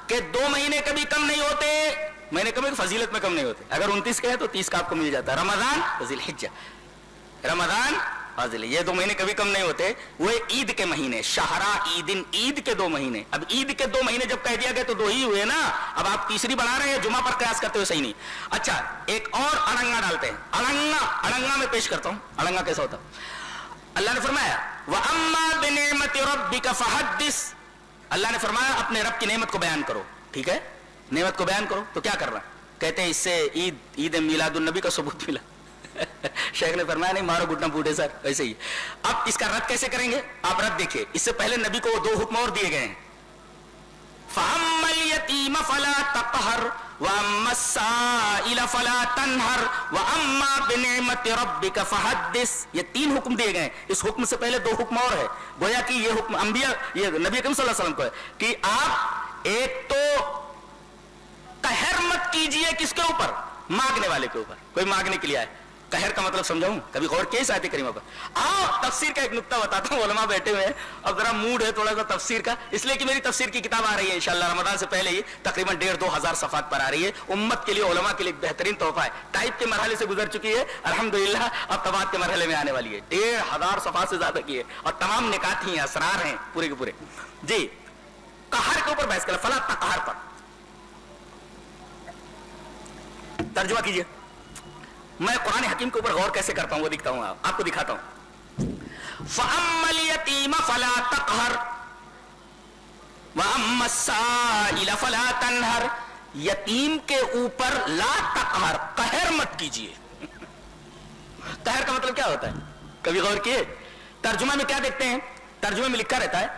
کہ 2 مہینے کبھی کم نہیں ہوتے، مہینے کبھی فضیلت میں کم نہیں ہوتے. اگر 29 کے ہے تو 30 کا آپ کو مل جاتا ہے. رمضان اور ذی الحجہ، رمضان اور ذی الحجہ، یہ 2 مہینے کبھی کم نہیں ہوتے. وہ عید کے مہینے، شہرا عیدن، عید کے 2 مہینے. اب عید کے 2 مہینے جب کہہ دیا گیا تو 2 ہی ہوئے نا. اب آپ تیسری بنا رہے ہیں، جمعہ پر قیاس کرتے ہوئے صحیح نہیں. اچھا ایک اور اڑنگا ڈالتے ہیں. اڑنگا میں پیش کرتا ہوں. اڑنگا کیسا ہوتا؟ اللہ نے فرمایا وَأَمَّا بِنِعْمَةِ رَبِّكَ فَحَدِّثْ. اللہ نے فرمایا اپنے رب کی نعمت کو بیان کرو. ٹھیک ہے، نعمت کو بیان کرو. تو کیا کر رہا ہے؟ کہتے ہیں اس سے عید میلاد النبی کا ثبوت ملا. شیخ نے فرمایا نہیں مارو گھٹنا پھوٹے سر، ویسے ہی. اب اس کا رد کیسے کریں گے؟ آپ رد دیکھیے. اس سے پہلے نبی کو 2 حکم اور دیے گئے ہیں. فَأَمَّا الیتیم فلا تقہر واما السائل فلا تنہر واما بنعمت ربک فحدث. یہ 3 حکم دیے گئے. اس حکم سے پہلے 2 حکم اور ہے. گویا کہ یہ حکم انبیاء، یہ نبی اکرم صلی اللہ علیہ وسلم کو ہے کہ آپ ایک تو قہر مت کیجئے کس کے اوپر؟ مانگنے والے کے اوپر. کوئی مانگنے کے لیے آئے، قہر کا مطلب سمجھاؤں؟ کبھی غور کیے اس آیت کریمہ پر؟ تفسیر کا ایک نقطہ بتاتا ہوں. علماء بیٹھے ہوئے ہیں، اب ذرا موڈ ہے تھوڑا سا تفسیر کا، اس لیے کہ میری تفسیر کی کتاب آ رہی ہے انشاءاللہ رمضان سے پہلے ہی، تقریباً 1,500-2 ہزار صفحات پر آ رہی ہے. امت کے لیے، علماء کے لیے ایک بہترین تحفہ ہے. ٹائپ کے مرحلے سے گزر چکی ہے الحمدللہ، اب طباعت کے مرحلے میں آنے والی ہے. 1,500 صفحات سے زیادہ کی ہے اور تمام نکات ہی ہیں، اسرار ہیں پورے کے پورے. جی قہر کے اوپر بحث کریں، فلا تقہر پر ترجمہ کیجئے. میں قرآن حکیم کے اوپر غور کیسے کرتا ہوں وہ دکھتا ہوں، آپ کو دکھاتا ہوں. فَأَمَّا الْيَتِيمَ فَلَا تَقْهَرْ وَأَمَّا السَّائِلَ فَلَا تَنْهَرْ. یتیم کے اوپر لا تقہر، قہر مت کیجئے. قہر کا مطلب کیا ہوتا ہے؟ کبھی غور کیے؟ ترجمہ میں کیا دیکھتے ہیں؟ ترجمہ میں لکھا رہتا ہے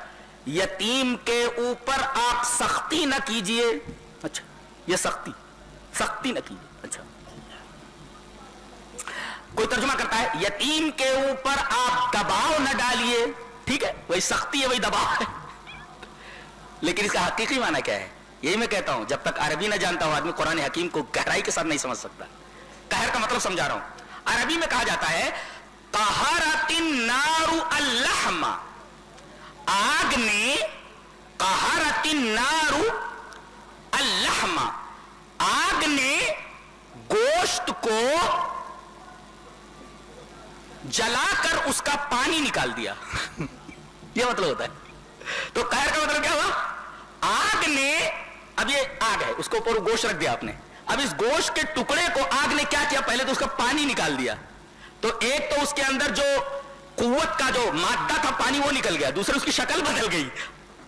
یتیم کے اوپر آپ سختی نہ کیجئے. اچھا، یہ سختی نہ کیجئے. اچھا، کوئی ترجمہ کرتا ہے یتیم کے اوپر آپ دباؤ نہ ڈالیے. ٹھیک ہے، وہی سختی ہے، وہی دباؤ ہے، لیکن اس کا حقیقی معنی کیا ہے؟ یہی میں کہتا ہوں، جب تک عربی نہ جانتا ہوں آدمی قرآن حکیم کو گہرائی کے ساتھ نہیں سمجھ سکتا. قہر کا مطلب سمجھا رہا ہوں. عربی میں کہا جاتا ہے قہرت النار اللحم، آگ نے، قہرت النار اللحم، آگ نے گوشت کو جلا کر اس کا پانی نکال دیا. یہ مطلب ہوتا ہے. تو قہر کا مطلب کیا ہوا؟ آگ نے، اب یہ آگ ہے، اس کے اوپر گوشت رکھ دیا آپ نے، اب اس گوشت کے ٹکڑے کو آگ نے کیا کیا؟ پہلے تو اس کا پانی نکال دیا. تو ایک تو اس کے اندر جو قوت کا جو مادہ تھا پانی وہ نکل گیا، دوسرے اس کی شکل بدل گئی.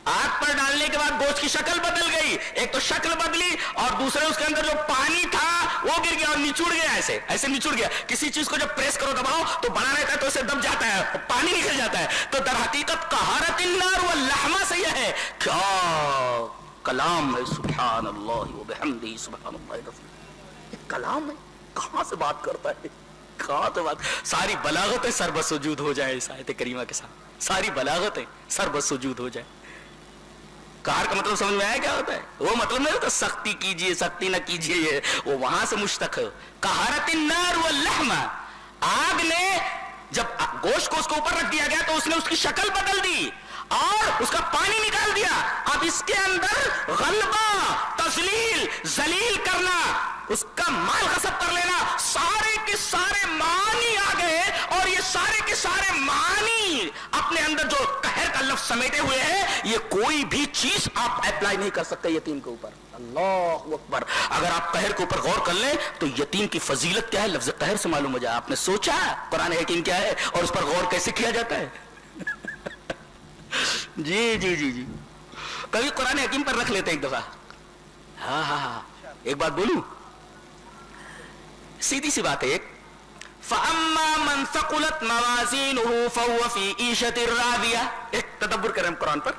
آگ پر ڈالنے کے بعد گوشت کی شکل بدل گئی. ایک تو شکل بدلی اور دوسرے اس کے اندر جو پانی تھا وہ گر گیا اور نچوڑ گیا. ایسے نچوڑ گیا. کسی چیز کو جب پریس کرو، دباؤ تو بڑا رہتا ہے تو اسے دب جاتا ہے، پانی نکل جاتا ہے. تو در حقیقت قہرت النار واللحم سے یہ ہے. کیا کلام ہے! سبحان اللہ وبحمدہ سبحان اللہ العظیم. کلام ہے، کہاں سے بات کرتا ہے، کہاں سے بات. ساری بلاغتیں سر بسجود ہو جائیں اس آیت کریمہ کے ساتھ. ساری بلاغتیں سر بسجود ہو جائیں. قہر کا مطلب سمجھ میں آیا کیا ہوتا ہے؟ وہ مطلب نہیں ہوتا سختی کیجئے، سختی نہ کیجئے، یہ وہ وہاں سے مشتق ہے. قہرت النار واللحم، آگ نے جب گوشت کو اس کے اوپر رکھ دیا گیا تو اس نے اس کی شکل بدل دی اور اس کا پانی نکال دیا. اب اس کے اندر غلبہ، تذلیل، ذلیل کرنا، اس کا مال غصب کر لینا، سارے کے سارے معنی آ گئے. اور یہ سارے کے سارے معنی اپنے اندر جو قہر کا لفظ سمیٹے ہوئے ہیں، یہ کوئی بھی چیز آپ اپلائی نہیں کر سکتے یتیم کے اوپر. اللہ اکبر. اگر آپ قہر کے اوپر غور کر لیں تو یتیم کی فضیلت کیا ہے لفظ قہر سے معلوم ہو جائے. آپ نے سوچا قرآن حکیم کیا ہے اور اس پر غور کیسے کیا جاتا ہے؟ جی جی جی جی کبھی قرآن حکیم پر رکھ لیتے ایک دفعہ. ہاں ایک بات بولوں، سیدھی سی بات ہے. ایک فَأَمَّا مَنْ ثَقُلَتْ مَوَازِينُهُ فَهُوَ فِي عِيشَةٍ رَاضِيَةٍ. ایک تدبر کریں ہم قرآن پر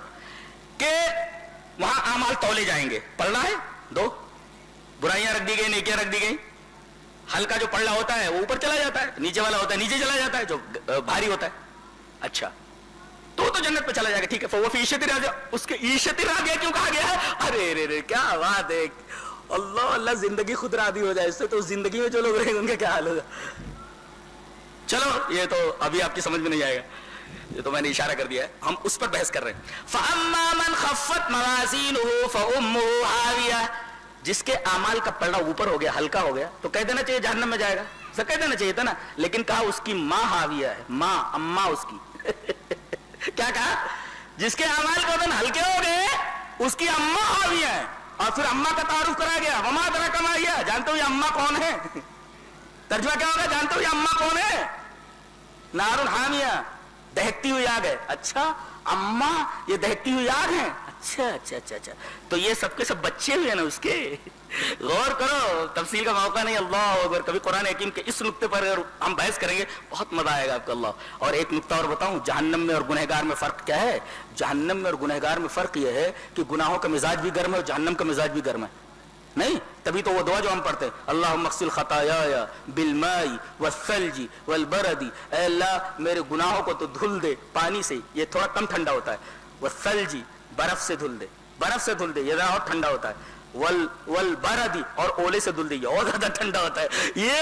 کہ وہاں اعمال تولے جائیں گے. پلڑا ہے 2، برائیاں رکھ دی گئی، نیکیاں رکھ دی گئی. ہلکا جو پلڑا ہوتا ہے وہ اوپر چلا جاتا ہے، نیچے والا ہوتا ہے نیچے چلا جاتا ہے، جو بھاری ہوتا ہے. اچھا تو جنت پہ چلا جائے گا. ٹھیک ہے، فَهُوَ فِي عِيشَةٍ رَاضِيَةٍ. اس کے عیشت راضیہ کیوں کہا گیا ہے؟ ارے کیا بات ہے. اللہ زندگی خود راضی ہو جائے اس سے، تو زندگی میں جو لوگ رہیں گے ان کا کیا حال ہوگا. چلو یہ تو ابھی آپ کی سمجھ میں نہیں آئے گا، یہ تو میں نے اشارہ کر دیا ہے، ہم اس پر بحث کر رہے ہیں. فَأَمَّا مَنْ خَفَّتْ مَوَازِينُهُ فَأُمُّهُ هَاوِيَةٌ. جس کے اعمال کا پلڑا اوپر ہو گیا، ہلکا ہو گیا، تو کہہ دینا چاہیے جہنم میں جائے گا. سر کہہ دینا چاہیے تھا نا، لیکن کہا اس کی ماں ہاویہ ہے، ماں، اماں اس کی. کیا کہا؟ جس کے اعمال کو دن ہلکے ہو گئے اس کی اماں ہاویہ ہے. اور پھر اماں کا تعارف کرا گیا، وما ادراک ما ہی. جانتے ہو یہ اماں کون ہے؟ ترجمہ کیا ہوگا؟ جانتے ہو یہ اماں کون ہے؟ نار حامیہ، دہکتی ہوئی آگ ہے. اچھا اماں یہ دہکتی ہوئی آگ ہے. اچھا تو یہ سب کے سب بچے ہوئے نا اس کے. غور کرو، تفصیل کا موقع نہیں. اللہ اکبر. کبھی قرآن حکیم کے اس نقطے پر اگر ہم بحث کریں گے بہت مزہ آئے گا آپ کو. اللہ. اور ایک نقطہ اور بتاؤں, جہنم میں اور گنہگار میں فرق کیا ہے؟ جہنم میں اور گنہگار میں فرق یہ ہے کہ گناہوں کا مزاج بھی گرم ہے اور جہنم کا مزاج بھی گرم ہے. نہیں, تبھی تو وہ دعا جو ہم پڑھتے ہیں, اللہم اغسل خطایا بالماء والثلج والبرد, اے اللہ میرے گناہوں کو تو دھل دے پانی سے, یہ تھوڑا کم ٹھنڈا ہوتا ہے, والثلج برف سے دھل دے, برف سے دھل دے یہ ذرا اور ٹھنڈا ہوتا ہے, والبرد اور اولے سے دھل دے یہ اور زیادہ ٹھنڈا ہوتا ہے. یہ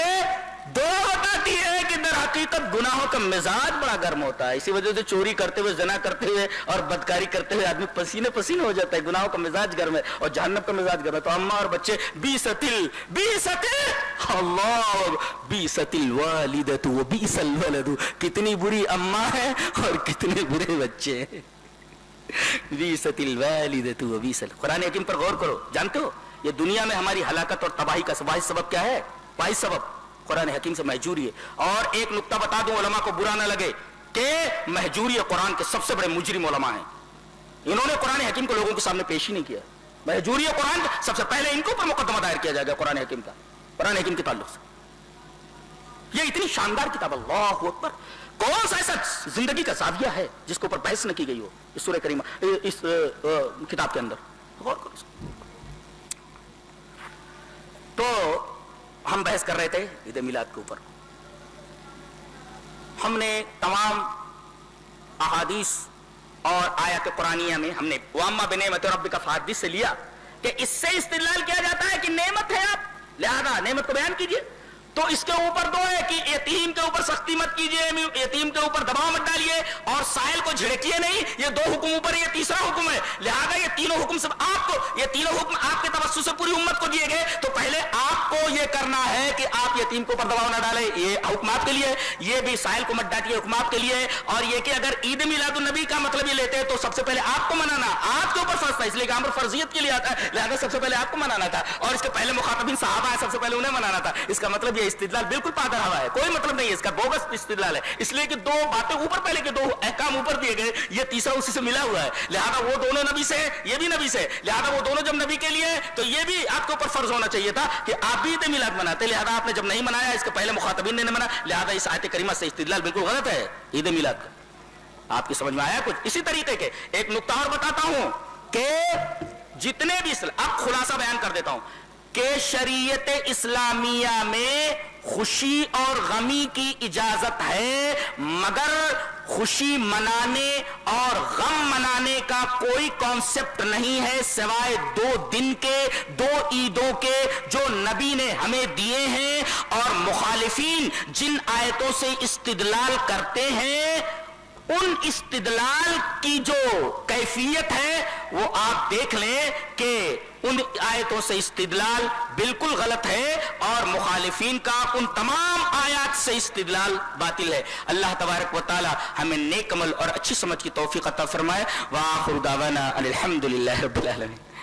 دعا بتاتی ہے کہ در حقیقت گناہوں کا مزاج بڑا گرم ہوتا ہے. اسی وجہ سے چوری کرتے ہوئے, زنا کرتے ہوئے اور بدکاری کرتے ہوئے آدمی پسینے پسینے ہو جاتا ہے. گناہوں کا مزاج گرم ہے اور جہنم کا مزاج گرم ہے. تو اماں اور بچے اللہ بیست الوالدۃ وبئس الولد, کتنی بری اماں ہے اور کتنے برے بچے ہیں. بیست الوالدۃ وبئس. قرآن حکیم پر غور کرو. جانتے ہو یہ دنیا میں ہماری ہلاکت اور تباہی کا واحد سبب کیا ہے؟ واحد سبب قرآن حکیم سے مہجوری ہے. اور ایک نقطہ بتا دوں علماء کو برا نہ لگے کہ مہجوری قرآن کے سب سے بڑے مجرم علماء ہیں. انہوں نے قرآن حکیم کو لوگوں کے سامنے پیش ہی نہیں کیا. مہجوری قرآن سب سے پہلے ان کے اوپر مقدمہ دائر کیا جائے گا قرآن حکیم کا, قرآن حکیم کے تعلق سے. یہ اتنی شاندار کتاب, اللہ اکبر. کون سا ایسا زندگی کا زاویہ ہے جس کے اوپر بحث نہ کی گئی ہو اس سورہ کریمہ, اس کتاب کے اندر. غور کرو. تو ہم بحث کر رہے تھے عید میلاد کے اوپر. ہم نے تمام احادیث اور آیات قرآنیہ میں ہم نے وَأَمَّا بِنِعْمَتِ رَبِّكَ فَحَدِّثْ سے لیا کہ اس سے استدلال کیا جاتا ہے کہ نعمت ہے آپ, لہذا نعمت کو بیان کیجئے. تو اس کے اوپر دو ہے کہ یتیم کے اوپر سختی مت کیجئے, یتیم کے اوپر دباؤ مت ڈالیے اور سائل کو جھڑکیے نہیں. یہ دو حکم اوپر, یہ تیسرا حکم ہے. لہذا یہ تینوں حکم سے آپ کو, یہ تینوں حکم آپ کے توسط سے پوری امت کو دیے گئے. تو پہلے آپ کو یہ کرنا ہے کہ آپ یتیم کے اوپر دباؤ نہ ڈالیں, یہ حکم آپ کے لیے. یہ بھی سائل کو مت ڈانٹیے, حکم آپ کے لیے. اور یہ کہ اگر عید میلاد النبی کا مطلب یہ لیتے ہیں تو سب سے پہلے آپ کو منانا آپ کے اوپر فرض تھا, اس لیے کہ ہم پر فرضیت کے لیے آتا ہے. لہذا سب سے پہلے آپ کو منانا تھا اور اس کے پہلے مخاطبین صحابہ ہیں, سب سے پہلے انہیں منانا تھا. اس کا مطلب یہ استدلال بالکل پادر ہوا ہے, کوئی مطلب نہیں ہے اس کا, بوگس استدلال ہے. اس لیے کہ دو باتیں اوپر, پہلے کے دو احکام اوپر دیے گئے, یہ تیسرا اسی سے ملا ہوا ہے. لہذا وہ دونوں نبی سے, یہ بھی نبی سے, لہذا وہ دونوں جب نبی کے لیے تو یہ بھی آپ کے اوپر فرض ہونا چاہیے تھا کہ آپ بھی عید میلاد مناتے. لہذا آپ نے جب نہیں منایا, اس کے پہلے مخاطبین نے نہیں منایا, لہذا اس آیت کریمہ سے استدلال بالکل غلط ہے عید میلاد کا. آپ کی سمجھ میں آیا کچھ؟ اسی طریقے کے ایک نقطہ اور بتاتا ہوں کہ جتنے بھی اب خلاصہ بیان کر دیتا ہوں کہ شریعت اسلامیہ میں خوشی اور غمی کی اجازت ہے, مگر خوشی منانے اور غم منانے کا کوئی کانسیپٹ نہیں ہے سوائے 2 دن کے, 2 عیدوں کے جو نبی نے ہمیں دیے ہیں. اور مخالفین جن آیتوں سے استدلال کرتے ہیں ان استدلال کی جو کیفیت ہے وہ آپ دیکھ لیں کہ ان آیتوں سے استدلال بالکل غلط ہے اور مخالفین کا ان تمام آیات سے استدلال باطل ہے. اللہ تبارک و تعالی ہمیں نیک عمل اور اچھی سمجھ کی توفیق عطا فرمائے. وآخر دعوانا الحمدللہ رب العالمین.